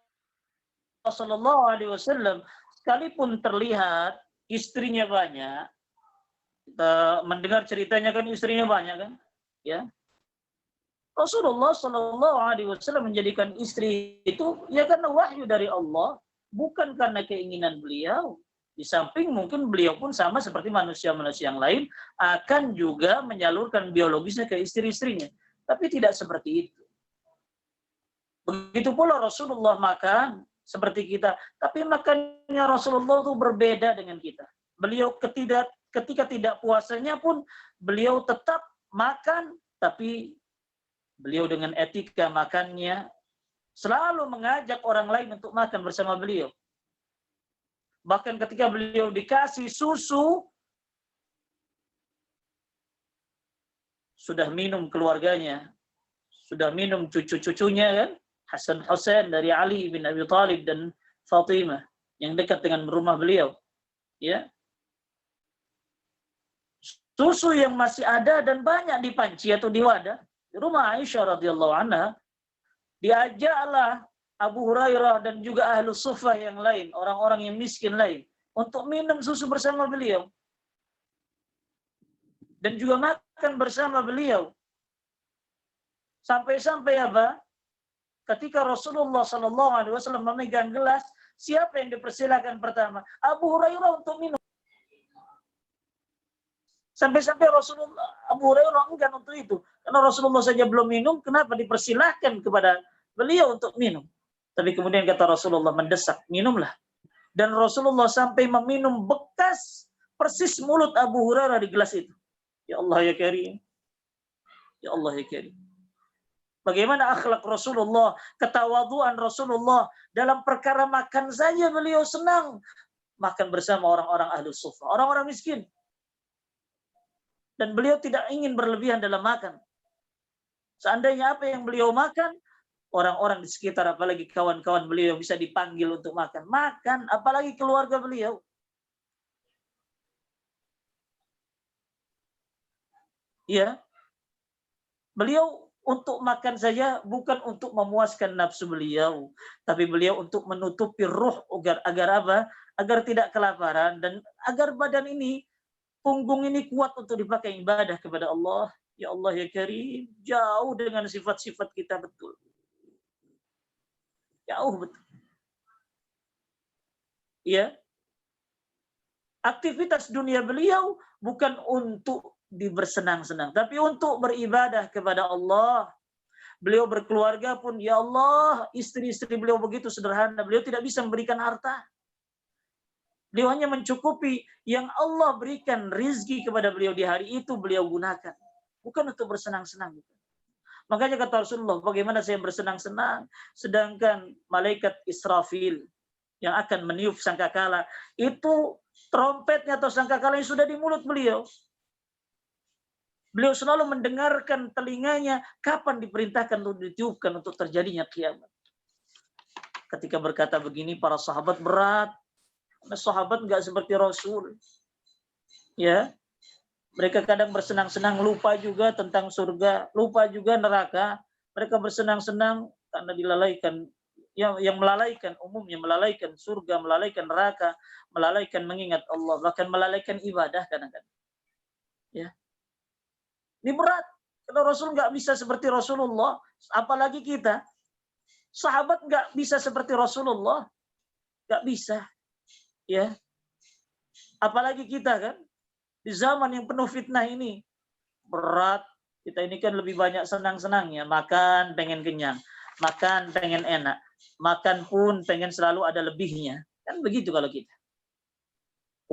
Sallallahu Alaihi Wasallam sekalipun terlihat istrinya banyak, kita mendengar ceritanya kan istrinya banyak kan, ya. Rasulullah Sallallahu Alaihi Wasallam menjadikan istri itu ya karena wahyu dari Allah, bukan karena keinginan beliau. Di samping mungkin beliau pun sama seperti manusia-manusia yang lain akan juga menyalurkan biologisnya ke istri-istrinya. Tapi tidak seperti itu. Begitu pula Rasulullah makan seperti kita. Tapi makannya Rasulullah itu berbeda dengan kita. Beliau ketika tidak puasanya pun beliau tetap makan. Tapi beliau dengan etika makannya selalu mengajak orang lain untuk makan bersama beliau. Bahkan ketika beliau dikasih susu, sudah minum keluarganya, sudah minum cucu-cucunya kan, Hasan Husain dari Ali bin Abi Thalib dan Fatimah yang dekat dengan rumah beliau, ya. Susu yang masih ada dan banyak di panci atau di wadah di rumah Aisyah radhiyallahu anha, diajaklah Abu Hurairah dan juga ahlu suffah yang lain, orang-orang yang miskin lain, untuk minum susu bersama beliau. Dan juga makan bersama beliau. Sampai-sampai apa? Ketika Rasulullah SAW memegang gelas, siapa yang dipersilakan pertama? Abu Hurairah untuk minum. Sampai-sampai Abu Hurairah enggan untuk itu. Karena Rasulullah saja belum minum, kenapa dipersilahkan kepada beliau untuk minum? Tapi kemudian kata Rasulullah mendesak, minumlah. Dan Rasulullah sampai meminum bekas persis mulut Abu Hurairah di gelas itu. Ya Allah ya Karim. Ya Allah ya Karim. Bagaimana akhlak Rasulullah, ketawaduan Rasulullah. Dalam perkara makan saja beliau senang. Makan bersama orang-orang ahlu suffah, orang-orang miskin. Dan beliau tidak ingin berlebihan dalam makan. Seandainya apa yang beliau makan, orang-orang di sekitar, apalagi kawan-kawan beliau bisa dipanggil untuk makan. Makan, apalagi keluarga beliau. Ya, beliau untuk makan saja bukan untuk memuaskan nafsu beliau, tapi beliau untuk menutupi ruh agar apa? Agar tidak kelaparan dan agar badan ini, punggung ini kuat untuk dipakai ibadah kepada Allah. Ya Allah ya Karim, jauh dengan sifat-sifat kita betul. Jauh betul. Ya. Aktivitas dunia beliau bukan untuk bersenang-senang, tapi untuk beribadah kepada Allah. Beliau berkeluarga pun, ya Allah, istri-istri beliau begitu sederhana. Beliau tidak bisa memberikan harta. Beliau hanya mencukupi yang Allah berikan rizki kepada beliau di hari itu, beliau gunakan. Bukan untuk bersenang-senang. Makanya kata Rasulullah, bagaimana saya bersenang-senang, sedangkan malaikat Israfil yang akan meniup sangkakala, itu trompetnya atau sangkakalanya sudah di mulut beliau. Beliau selalu mendengarkan telinganya kapan diperintahkan untuk ditiupkan untuk terjadinya kiamat. Ketika berkata begini, para sahabat berat. Karena sahabat nggak seperti Rasul. Ya, mereka kadang bersenang-senang, lupa juga tentang surga, lupa juga neraka. Mereka bersenang-senang karena dilalaikan, yang melalaikan, umumnya melalaikan surga, melalaikan neraka, melalaikan mengingat Allah, bahkan melalaikan ibadah kadang-kadang. Ya, ini berat. Kalau Rasul nggak bisa seperti Rasulullah, apalagi kita. Sahabat nggak bisa seperti Rasulullah, nggak bisa. Ya, apalagi kita kan. Di zaman yang penuh fitnah ini, berat. Kita ini kan lebih banyak senang-senangnya. Makan pengen kenyang. Makan pengen enak. Makan pun pengen selalu ada lebihnya. Kan begitu kalau kita.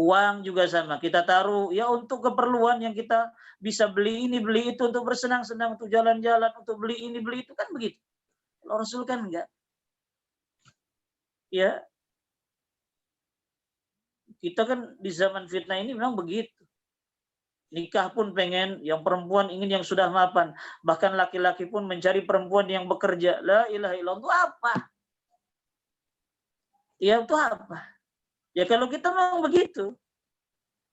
Uang juga sama. Kita taruh ya untuk keperluan yang kita bisa beli ini, beli itu. Untuk bersenang-senang, untuk jalan-jalan, untuk beli ini, beli itu. Kan begitu. Kalau Rasul kan enggak. Ya. Kita kan di zaman fitnah ini memang begitu. Nikah pun pengen, yang perempuan ingin yang sudah mapan. Bahkan laki-laki pun mencari perempuan yang bekerja. La ilaha illallah, itu apa? Ya itu apa? Ya kalau kita memang begitu.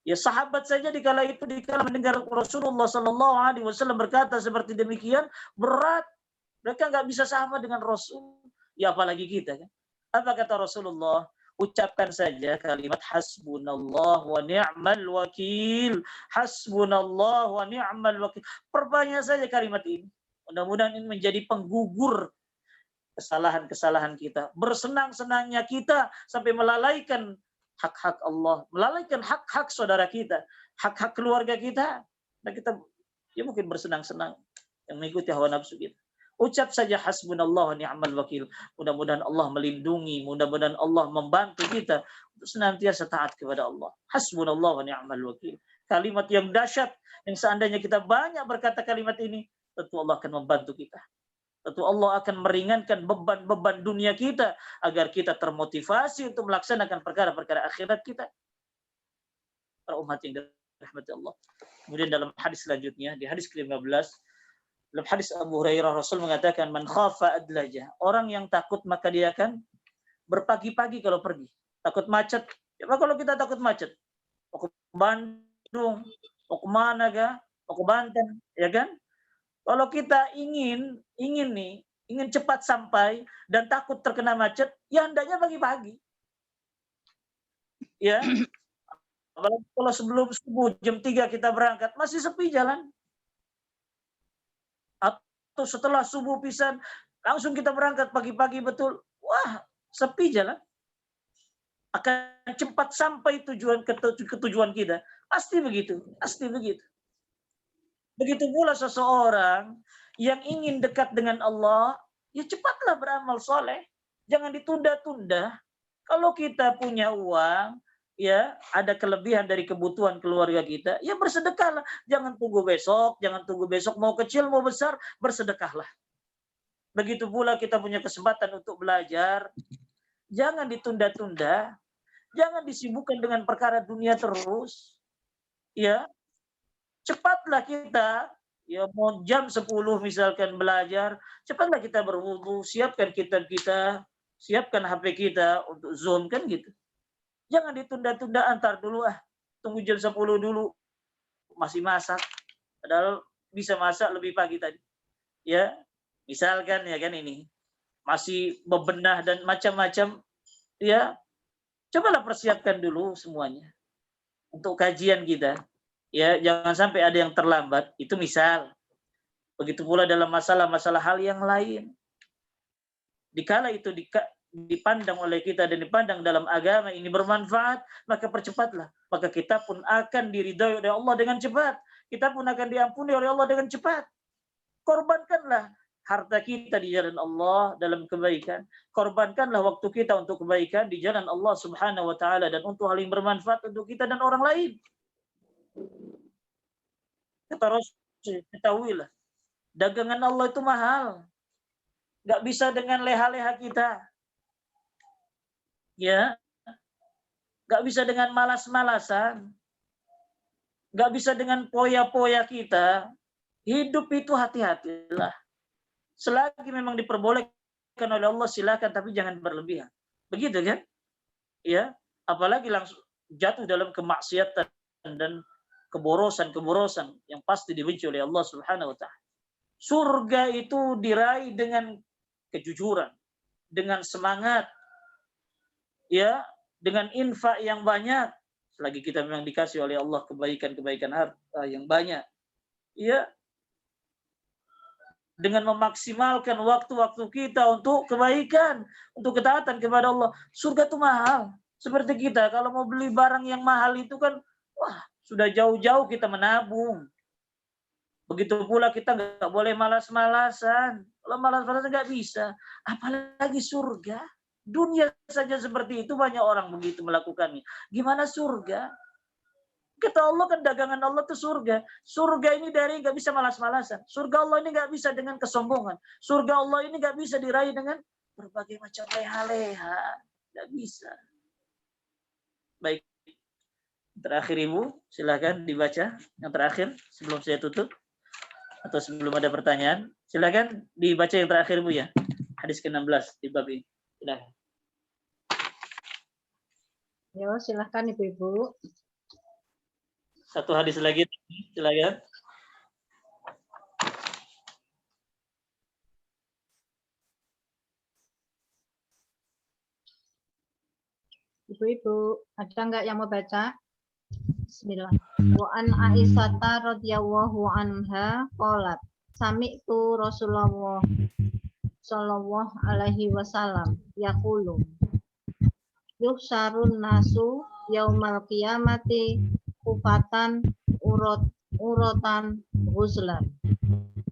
Ya sahabat saja dikala itu, dikala mendengar Rasulullah SAW berkata seperti demikian, berat. Mereka nggak bisa sama dengan Rasul. Ya apalagi kita kan. Apa kata Rasulullah? Ucapkan saja kalimat hasbunallah wa ni'mal wakil. Hasbunallah wa ni'mal wakil. Perbanyak saja kalimat ini. Mudah-mudahan ini menjadi penggugur kesalahan-kesalahan kita. Bersenang-senangnya kita sampai melalaikan hak-hak Allah. Melalaikan hak-hak saudara kita. Hak-hak keluarga kita. Dan kita ya mungkin bersenang-senang yang mengikuti hawa nafsu kita. Ucap saja hasbunallah wa ni'mal wakil. Mudah-mudahan Allah melindungi, mudah-mudahan Allah membantu kita untuk senantiasa taat kepada Allah. Hasbunallah wa ni'mal wakil. Kalimat yang dahsyat, yang seandainya kita banyak berkata kalimat ini, tentu Allah akan membantu kita. Tentu Allah akan meringankan beban-beban dunia kita agar kita termotivasi untuk melaksanakan perkara-perkara akhirat kita. Para umat yang dirahmati Allah. Kemudian dalam hadis selanjutnya, di hadis ke-15, dalam hadis Abu Hurairah, Rasul mengatakan, man khafa adlaja. Orang yang takut maka dia akan berpagi-pagi kalau pergi. Takut macet. Ya, kalau kita takut macet, mau ke Bandung, mau ke mana kah? Mau ke Banten, ya kan? Kalau kita ingin cepat sampai dan takut terkena macet, ya hendaknya pagi-pagi. Ya. Kalau sebelum subuh jam 3 kita berangkat, masih sepi jalan. Atau setelah subuh pisan langsung kita berangkat pagi-pagi betul, wah sepi jalan, akan cepat sampai ke tujuan kita, pasti begitu. Begitu pula seseorang yang ingin dekat dengan Allah, ya cepatlah beramal soleh, jangan ditunda-tunda. Kalau kita punya uang, ya ada kelebihan dari kebutuhan keluarga kita, ya bersedekahlah. Jangan tunggu besok mau kecil mau besar, bersedekahlah. Begitu pula kita punya kesempatan untuk belajar, jangan ditunda-tunda, jangan disibukkan dengan perkara dunia terus. Ya, cepatlah kita, ya mau jam 10 misalkan belajar, cepatlah kita berwudu, siapkan kitab kita, siapkan HP kita untuk Zoom kan gitu. Jangan ditunda-tunda, antar dulu tunggu jam 10 dulu. Masih masak. Padahal bisa masak lebih pagi tadi. Ya, misalkan ya kan ini. Masih bebenah dan macam-macam. Ya, cobalah persiapkan dulu semuanya. Untuk kajian kita. Ya, jangan sampai ada yang terlambat. Itu misal. Begitu pula dalam masalah-masalah hal yang lain. Dikala itu dipandang oleh kita dan dipandang dalam agama ini bermanfaat, maka percepatlah. Maka kita pun akan diridhai oleh Allah dengan cepat. Kita pun akan diampuni oleh Allah dengan cepat. Korbankanlah harta kita di jalan Allah dalam kebaikan. Korbankanlah waktu kita untuk kebaikan di jalan Allah Subhanahu wa taala dan untuk hal yang bermanfaat untuk kita dan orang lain. Kata Rasul, ketahuilah, dagangan Allah itu mahal. Nggak bisa dengan leha-leha kita. Ya, nggak bisa dengan malas-malasan, nggak bisa dengan poya-poya kita. Hidup itu hati-hatilah. Selagi memang diperbolehkan oleh Allah silakan, tapi jangan berlebihan. Begitu kan? Ya, apalagi langsung jatuh dalam kemaksiatan dan keborosan-keborosan yang pasti dibenci oleh Allah Subhanahu wa taala. Surga itu diraih dengan kejujuran, dengan semangat, ya, dengan infak yang banyak. Selagi kita memang dikasih oleh Allah kebaikan-kebaikan harta yang banyak, ya, dengan memaksimalkan waktu-waktu kita untuk kebaikan, untuk ketaatan kepada Allah. Surga itu mahal. Seperti kita kalau mau beli barang yang mahal itu kan, wah, sudah jauh-jauh kita menabung. Begitu pula kita nggak boleh malas-malasan. Kalau malas-malasan nggak bisa. Apalagi surga. Dunia saja seperti itu, banyak orang begitu melakukannya. Gimana surga? Kata Allah kan dagangan Allah itu surga. Surga ini dari nggak bisa malas-malasan. Surga Allah ini nggak bisa dengan kesombongan. Surga Allah ini nggak bisa diraih dengan berbagai macam leha-leha. Nggak bisa. Baik. Terakhir Ibu, silakan dibaca yang terakhir sebelum saya tutup. Atau sebelum ada pertanyaan, silakan dibaca yang terakhir Bu ya. Hadis ke-16 di bab ini. Silakan. Yo, silakan Ibu-ibu. Satu hadis lagi, silakan. Ibu-ibu, ada nggak yang mau baca? Bismillah. Wa an Aisyata radhiyallahu anha qalat sami'tu Rasulullah sallallahu alaihi wasallam yaqulu yuhsarun nasu yaumal qiyamati kufatan urotan ghuzlan.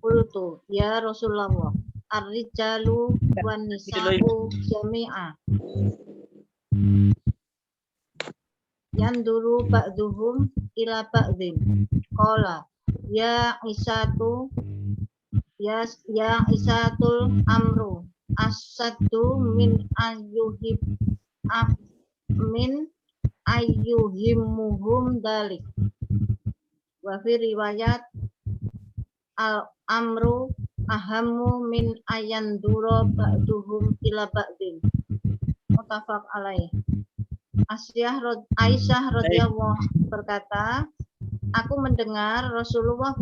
Qultu ya Rasulullah ar-rijalu wan nisa'u jami'a yanduru ba'duhum ila ba'din. Qala ya Isatu ya Isatul amru asaddu min ayyuhimmuhum dalik. Wa fi riwayat al amru ahammu min ayandura ba'duhum ila ba'din. Muttafaq alaih. Aisyah radhiyallahu berkata, aku mendengar Rasulullah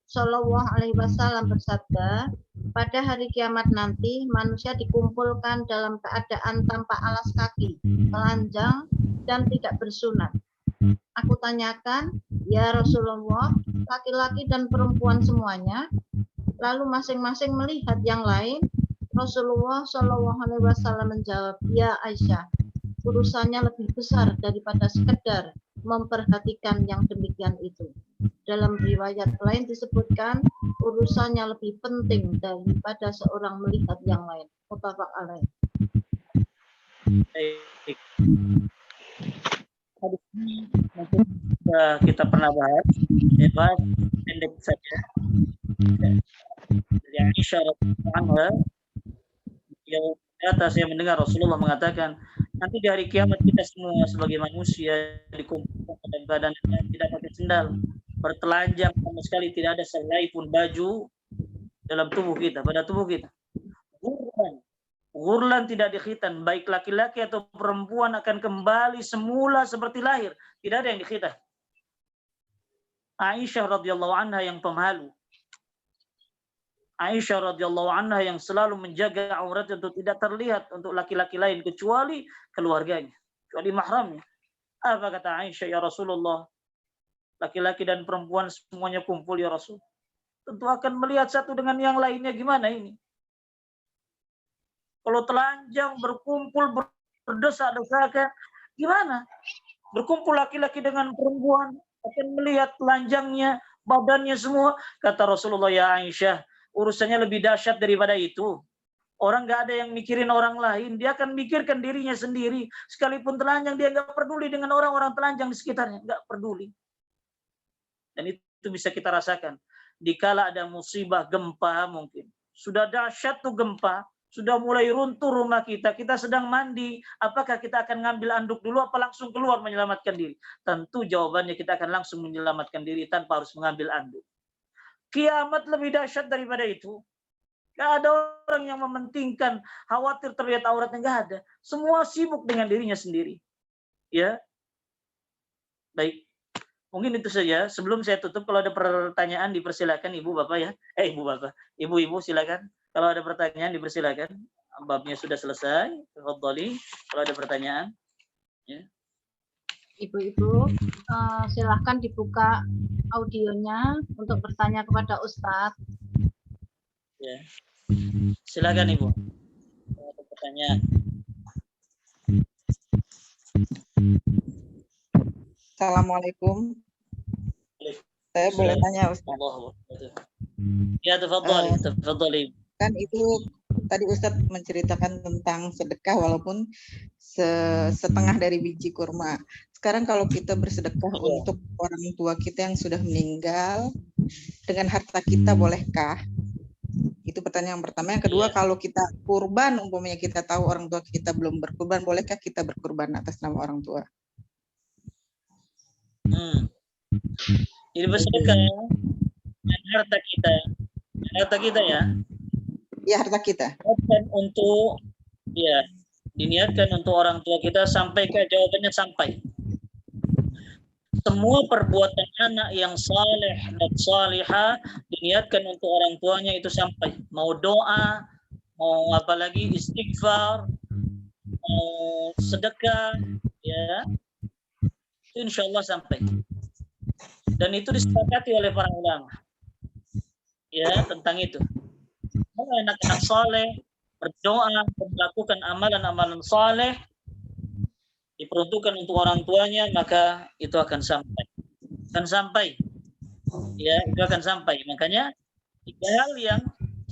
Shallallahu alaihi wasallam bersabda, pada hari kiamat nanti manusia dikumpulkan dalam keadaan tanpa alas kaki, telanjang dan tidak bersunat. Aku tanyakan, ya Rasulullah, laki-laki dan perempuan semuanya? Lalu masing-masing melihat yang lain. Rasulullah Shallallahu alaihi wasallam menjawab, ya Aisyah, urusannya lebih besar daripada sekedar memperhatikan yang demikian itu. Dalam riwayat lain disebutkan urusannya lebih penting daripada seorang melihat yang lain. Muttafaq alaih. Hadis ini mungkin kita pernah bahas, pendek saja. Dari Aisyah radhiyallahu anha, yang atas saya mendengar Rasulullah mengatakan, nanti di hari kiamat kita semua sebagai manusia dikumpulkan dalam keadaan tidak pakai sendal, bertelanjang sama sekali, tidak ada selai pun baju dalam tubuh kita, pada tubuh kita. Ghurlan tidak dikhitan, baik laki-laki atau perempuan akan kembali semula seperti lahir, tidak ada yang dikhitan. Aisyah radhiyallahu anha yang pemalu. Aisyah radhiyallahu anha yang selalu menjaga auratnya untuk tidak terlihat untuk laki-laki lain kecuali keluarganya, kecuali mahramnya. Apa kata Aisyah, ya Rasulullah, laki-laki dan perempuan semuanya kumpul ya Rasul. Tentu akan melihat satu dengan yang lainnya, gimana ini? Kalau telanjang berkumpul berdesak-desakan, gimana? Berkumpul laki-laki dengan perempuan akan melihat telanjangnya, badannya semua. Kata Rasulullah, ya Aisyah, urusannya lebih dahsyat daripada itu. Orang nggak ada yang mikirin orang lain, dia akan mikirkan dirinya sendiri. Sekalipun telanjang, dia nggak peduli dengan orang-orang telanjang di sekitarnya, nggak peduli. Dan itu bisa kita rasakan. Dikala ada musibah gempa mungkin, sudah dahsyat tuh gempa, sudah mulai runtuh rumah kita, kita sedang mandi, apakah kita akan ngambil anduk dulu apa langsung keluar menyelamatkan diri? Tentu jawabannya kita akan langsung menyelamatkan diri tanpa harus mengambil anduk. Kiamat lebih dahsyat daripada itu. Gak ada orang yang mementingkan khawatir terlihat auratnya, gak ada. Semua sibuk dengan dirinya sendiri. Ya, baik. Mungkin itu saja. Sebelum saya tutup, kalau ada pertanyaan dipersilakan Ibu Bapak ya. Ibu Bapak, Ibu-ibu silakan. Kalau ada pertanyaan dipersilakan. Babnya sudah selesai. Tafadhali kalau ada pertanyaan. Ya. Ibu-ibu, silahkan dibuka audionya untuk bertanya kepada Ustadz. Ya. Silakan Ibu. Kalau ada pertanyaan. Assalamualaikum. Saya boleh tanya Ustaz? Ya, tafadhali. Kan itu tadi Ustadz menceritakan tentang sedekah walaupun setengah dari biji kurma. Sekarang kalau kita bersedekah untuk orang tua kita yang sudah meninggal dengan harta kita, bolehkah? Itu pertanyaan yang pertama. Yang kedua, kalau kita kurban, umpamanya kita tahu orang tua kita belum berkurban, bolehkah kita berkurban atas nama orang tua? Jadi bersedekah dengan harta kita ya. Ya, harta kita. Diniatkan untuk orang tua kita sampai ke jawabannya sampai. Semua perbuatan anak yang saleh dan salihah diniatkan untuk orang tuanya itu sampai. Mau doa, mau apalagi istighfar, mau sedekah, ya. Itu insya Allah sampai. Dan itu disepakati oleh para ulama. Ya, tentang itu. Kalau anak-anak saleh berdoa, melakukan amalan-amalan saleh diperuntukkan untuk orang tuanya, maka itu akan sampai. Ya, itu akan sampai. Makanya tiga hal yang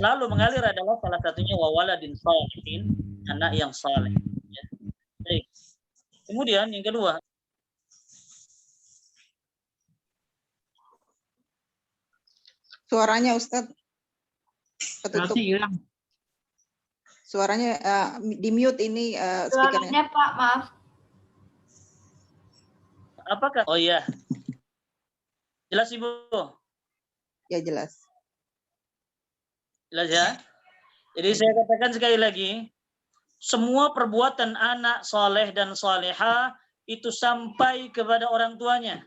selalu mengalir adalah salah satunya wawaladin salihin, anak yang saleh. Ya. Baik. Kemudian yang kedua, suaranya Ustadz ketutup. Suaranya di mute ini speakernya. Suaranya Pak, maaf. Apakah? Oh iya. Jelas Ibu? Ya, jelas. Jelas ya? Jadi saya katakan sekali lagi, semua perbuatan anak soleh dan soleha itu sampai kepada orang tuanya.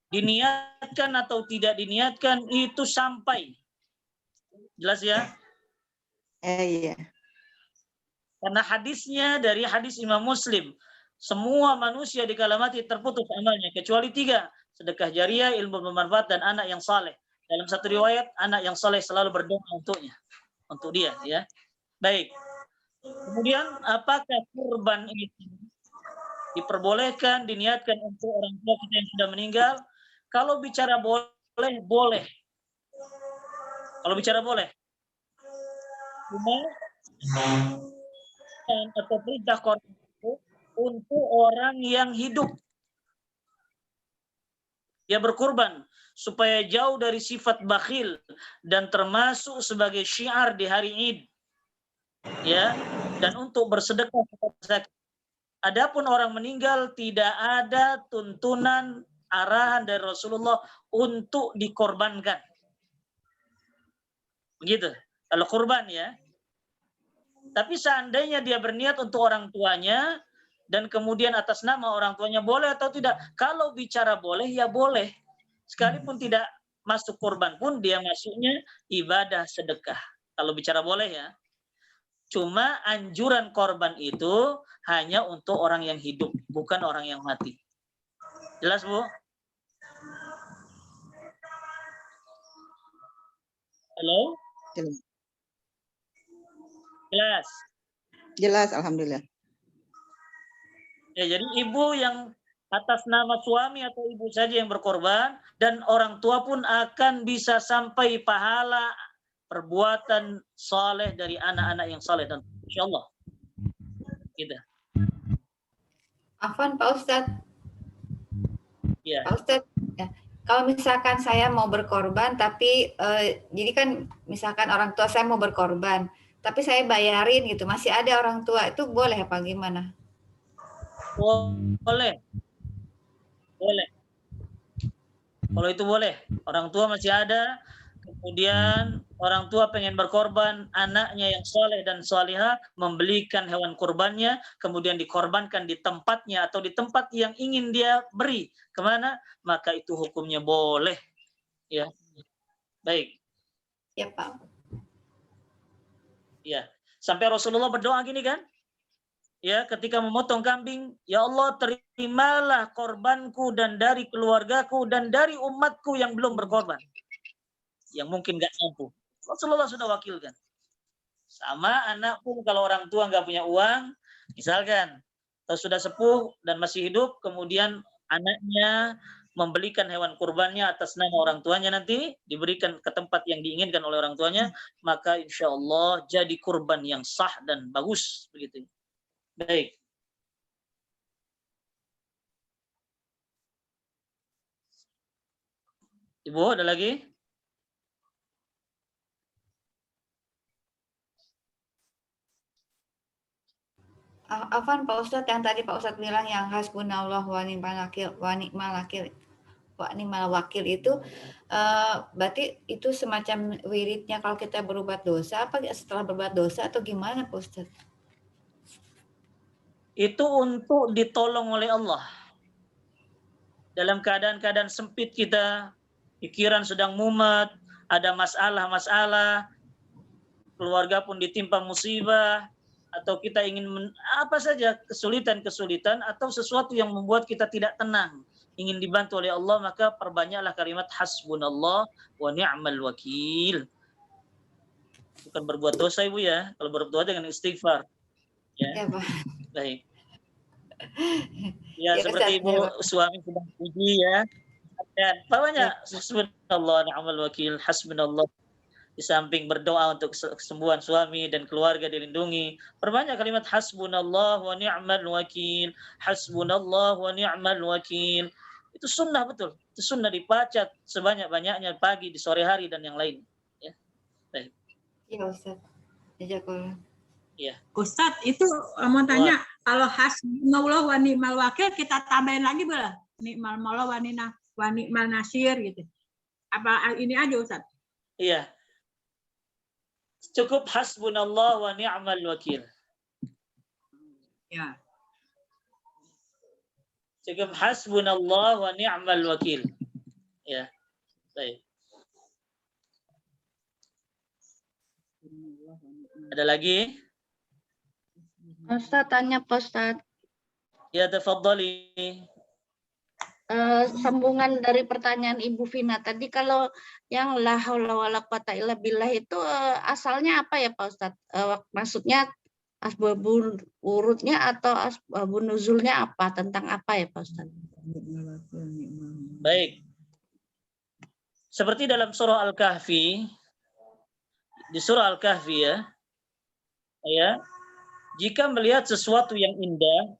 Diniatkan atau tidak diniatkan itu sampai. Jelas ya? Iya. Karena hadisnya dari hadis Imam Muslim. Semua manusia di kala mati terputus amalnya kecuali 3, sedekah jariah, ilmu bermanfaat, dan anak yang saleh. Dalam satu riwayat, anak yang saleh selalu berdoa untuknya, untuk dia, ya. Baik. Kemudian apakah kurban itu diperbolehkan, diniatkan untuk orang tua kita yang sudah meninggal? Kalau bicara boleh, boleh. Kalau bicara boleh. Cuma atau perintah korban untuk orang yang hidup. Dia berkurban supaya jauh dari sifat bakhil dan termasuk sebagai syiar di hari Id. Ya, dan untuk bersedekah kepada sakit. Adapun orang meninggal tidak ada tuntunan arahan dari Rasulullah untuk dikorbankan. Begitu. Kalau kurban ya. Tapi seandainya dia berniat untuk orang tuanya dan kemudian atas nama orang tuanya, boleh atau tidak? Kalau bicara boleh, ya boleh. Sekalipun tidak masuk kurban pun dia masuknya ibadah sedekah. Kalau bicara boleh ya. Cuma anjuran korban itu hanya untuk orang yang hidup, bukan orang yang mati. Jelas, Bu? Halo? Jelas? Jelas, alhamdulillah. Ya, jadi ibu yang atas nama suami atau ibu saja yang berkorban, dan orang tua pun akan bisa sampai pahala perbuatan saleh dari anak-anak yang saleh, dan insyaallah. Gitu. Afwan Pak Ustadz. Ya. Pak Ustadz, ya. Kalau misalkan saya mau berkorban, tapi jadi kan misalkan orang tua saya mau berkorban, tapi saya bayarin gitu, masih ada orang tua, itu boleh apa gimana? Boleh. Boleh. Kalau itu boleh. Orang tua masih ada, kemudian orang tua pengen berkorban, anaknya yang soleh dan solihah membelikan hewan kurbannya, kemudian dikorbankan di tempatnya atau di tempat yang ingin dia beri. Kemana? Maka itu hukumnya boleh. Ya, baik. Ya Pak. Ya, sampai Rasulullah berdoa gini kan? Ya, ketika memotong kambing, ya Allah terimalah korbanku dan dari keluargaku dan dari umatku yang belum berkorban. Yang mungkin nggak mampu. Rasulullah sudah wakilkan. Sama anak pun kalau orang tua nggak punya uang, misalkan, atau sudah sepuh dan masih hidup, kemudian anaknya membelikan hewan kurbannya atas nama orang tuanya nanti, diberikan ke tempat yang diinginkan oleh orang tuanya, maka insya Allah jadi kurban yang sah dan bagus. Begitu. Baik. Ibu, ada lagi? Afan Pak Ustadz, yang tadi Pak Ustadz bilang yang hasbunallah wa ni'mal wakil itu berarti itu semacam wiridnya kalau kita berbuat dosa, apa setelah berbuat dosa atau gimana Pak Ustadz? Itu untuk ditolong oleh Allah. Dalam keadaan-keadaan sempit kita, pikiran sedang mumet, ada masalah-masalah, keluarga pun ditimpa musibah, atau kita ingin apa saja kesulitan-kesulitan atau sesuatu yang membuat kita tidak tenang, ingin dibantu oleh Allah, maka perbanyaklah kalimat hasbunallah wa ni'mal wakil. Bukan berbuat dosa Ibu ya, kalau berbuat dosa dengan istighfar. Ya, Pak. Baik. Ya, seperti Ibu suami sedang puji ya. Dan banyak hasbunallah ni'mal wakil, hasbunallah. Di samping berdoa untuk kesembuhan suami dan keluarga dilindungi, perbanyak kalimat hasbunallah wa ni'mal wakil, hasbunallah wa ni'mal wakil. Itu sunnah betul. Itu sunnah dibaca sebanyak-banyaknya pagi, di sore hari dan yang lain. Ya. Baik. Iya Ustaz. Jazakallah. Iya. Ustaz, itu mau tanya, kalau hasbunallah wa ni'mal wakil kita tambahin lagi boleh? Ni'mal maula wa ni'mal nasir gitu. Apa ini aja Ustaz? Iya. Cukup hasbunallah wa ni'mal wakil. Ya. Cukup hasbunallah wa ni'mal wakil. Ya. Baik. Ada lagi? Ustaz tanya Pak Ustaz. Ya, tafadhali. Sambungan dari pertanyaan Ibu Vina tadi, kalau yang la haula wala quwata illa billah itu asalnya apa ya Pak Ustadz? Maksudnya asbabun urutnya atau asbabun nuzulnya apa? Tentang apa ya Pak Ustadz? Baik. Seperti dalam surah Al-Kahfi, di surah Al-Kahfi ya, jika melihat sesuatu yang indah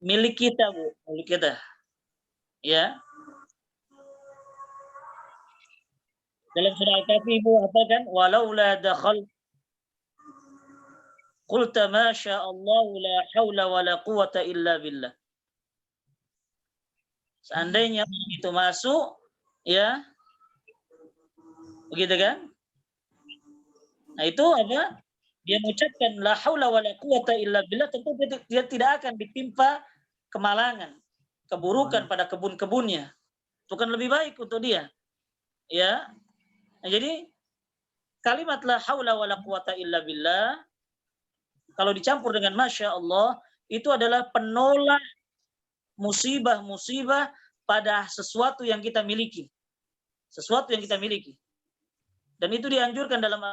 milik kita, Bu, milik kita. Ya. Dalam surah Al-Kahfi Ibu apa kan? Walaula dakhal qulta ma sya Allah la haula wala quwata illa billah. Seandainya itu masuk, ya. Begitu kan? Nah, itu apa? Dia mengucapkan la haula wala quwata illa billah, tentu dia tidak akan ditimpa kemalangan, keburukan pada kebun-kebunnya. Bukan lebih baik untuk dia. Ya. Nah, jadi kalimat la haula wala quwata illa billah kalau dicampur dengan masya Allah itu adalah penolak musibah-musibah pada sesuatu yang kita miliki. Sesuatu yang kita miliki. Dan itu dianjurkan dalam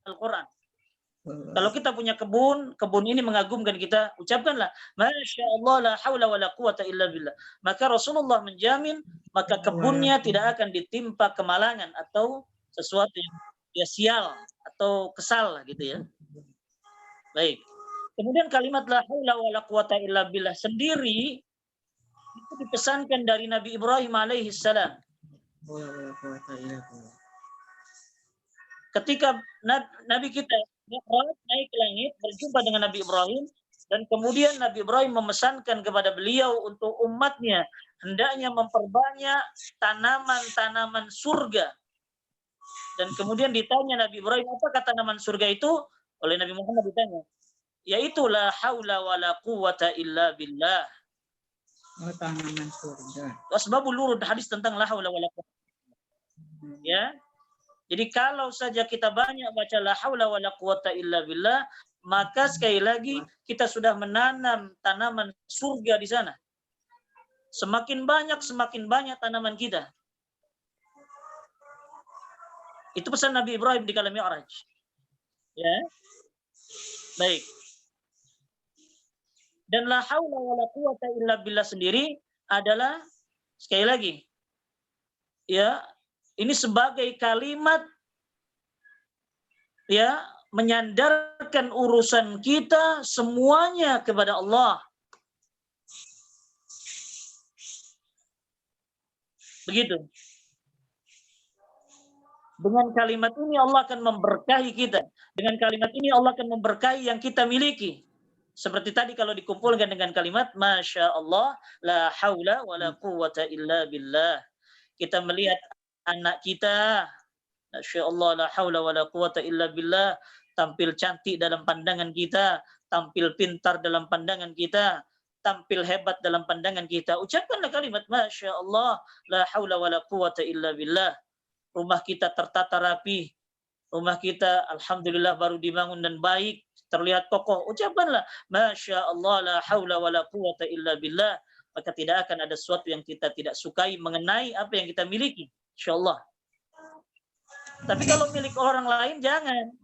Al-Qur'an. Kalau kita punya kebun ini mengagumkan kita, ucapkanlah masya Allah la haula wala quwata illa billah. Maka Rasulullah menjamin maka kebunnya tidak akan ditimpa kemalangan atau sesuatu yang sial atau kesal gitu ya. Baik. Kemudian kalimat la haula wala quwata illa billah sendiri itu dipesankan dari Nabi Ibrahim alaihi salam. Ketika Nabi kita naik ke langit berjumpa dengan Nabi Ibrahim dan kemudian Nabi Ibrahim memesankan kepada beliau untuk umatnya hendaknya memperbanyak tanaman-tanaman surga Dan kemudian ditanya Nabi Ibrahim, apa kata tanaman surga itu? Oleh Nabi Muhammad ditanya, yaitu la haula wala quwata illa billah. Oh, tanaman surga. Wasbabul wurud, hadis tentang la haula wala quwata. Ya. Jadi kalau saja kita banyak baca la haula wala quwata illa billah, maka sekali lagi kita sudah menanam tanaman surga di sana. Semakin banyak tanaman kita. Itu pesan Nabi Ibrahim di kala Mi'raj. Ya. Baik. Dan la haula wala quwata illa billah sendiri adalah sekali lagi ya, ini sebagai kalimat ya menyandarkan urusan kita semuanya kepada Allah. Begitu. Dengan kalimat ini Allah akan memberkahi kita. Dengan kalimat ini Allah akan memberkahi yang kita miliki. Seperti tadi kalau dikumpulkan dengan kalimat Masya Allah, la haula wa la quwata illa billah. Kita melihat anak kita, Masya Allah, la haula wa la quwata illa billah, tampil cantik dalam pandangan kita, tampil pintar dalam pandangan kita, tampil hebat dalam pandangan kita. Ucapkanlah kalimat Masya Allah, la haula wa la quwata illa billah. Rumah kita tertata rapi, rumah kita alhamdulillah baru dibangun dan baik, terlihat kokoh. Ucapkanlah Masya Allah, la haula wa la quwata illa billah. Maka tidak akan ada sesuatu yang kita tidak sukai mengenai apa yang kita miliki, insyaallah. Tapi kalau milik orang lain jangan.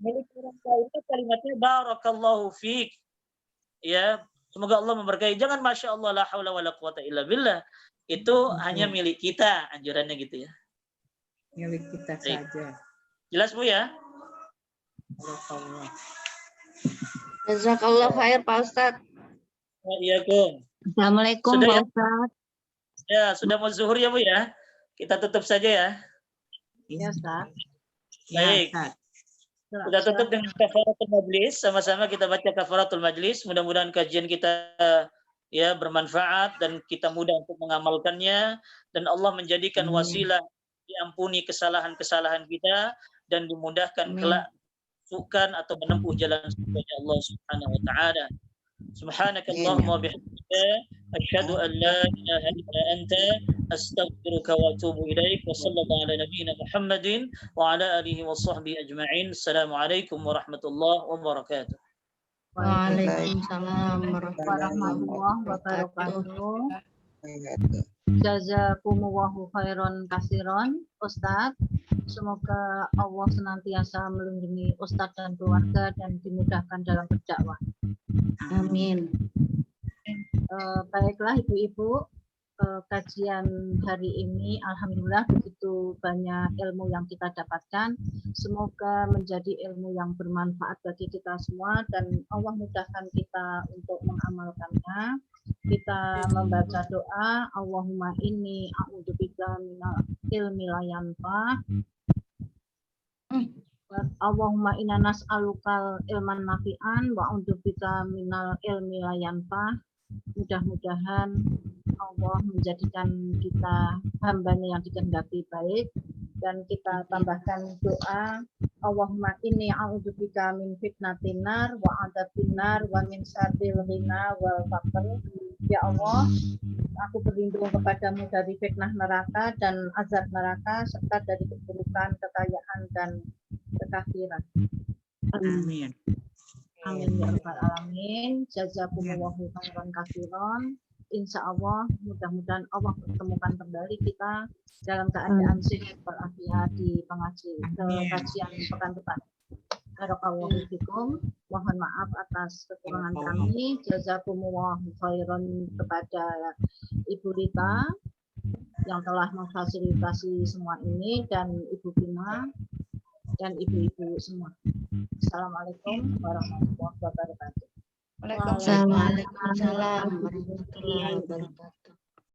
Milik orang lain kalimatnya barakallahu fiik. Ya, semoga Allah memberkahi. Jangan Masya Allah, la haula wa la quwata illa billah. Itu hanya milik kita, anjurannya gitu ya. Milik kita saja. Jelas Bu ya? Jazakallah khair Pak Ustadz. Waalaikumsalam. Assalamualaikum Sudah Pak ya? Ustadz. Ya, sudah mau zuhur ya Bu ya? Kita tutup saja ya. Ya, Ustaz. Baik. Kita tutup dengan kafaratul majlis. Sama-sama kita baca kafaratul majlis. Mudah-mudahan kajian kita ya bermanfaat dan kita mudah untuk mengamalkannya. Dan Allah menjadikan wasilah diampuni kesalahan-kesalahan kita dan dimudahkan kelak sukan atau menempuh jalan surga Allah Subhanahu wa taala. Subhanakallahumma wa bihamdika asyhadu an la ilaha illa anta astaghfiruka wa atubu ilaik wa sallallahu ala nabiyyina Muhammadin wa ala alihi wa sahbihi ajma'in. Assalamualaikum warahmatullahi wabarakatuh. Waalaikumsalam warahmatullahi wabarakatuh. Jazakumullahu khairan kasiron, Ustadz. Semoga Allah senantiasa melindungi Ustadz dan keluarga dan dimudahkan dalam berdakwah. Amin. Baiklah Ibu-Ibu, kajian hari ini alhamdulillah begitu banyak ilmu yang kita dapatkan. Semoga menjadi ilmu yang bermanfaat bagi kita semua dan Allah mudahkan kita untuk mengamalkannya. Kita membaca doa, Allahumma inni a'udzubika minal ilmi la yanfa'. Allahumma inna nas'alukal ilman nafi'an wa a'udzubika minal ilmi la yanfa'. Mudah-mudahan Allah menjadikan kita hambanya yang dikehendaki baik, dan kita tambahkan doa Allahumma inni a'udzubika min fitnatin nar wa adzabin nar wa min syarril ghina wal faqr. Ya Allah, aku berlindung kepadamu dari fitnah neraka dan azab neraka serta dari keburukan, kekayaan dan kekafiran. Amin. Amin ya rabbal alamin. Jazakumullahu khairan katsiran. Insya Allah mudah-mudahan Allah pertemukan kembali kita dalam keadaan sehat walafiat di kajian pekan depan. Barakallahu fikum. Mohon maaf atas kekurangan kami. Jazakumullahu khairan kepada Ibu Rita yang telah memfasilitasi semua ini dan Ibu Bima dan ibu-ibu semua. Assalamualaikum warahmatullahi wabarakatuh. Waalaikumsalam warahmatullahi wabarakatuh.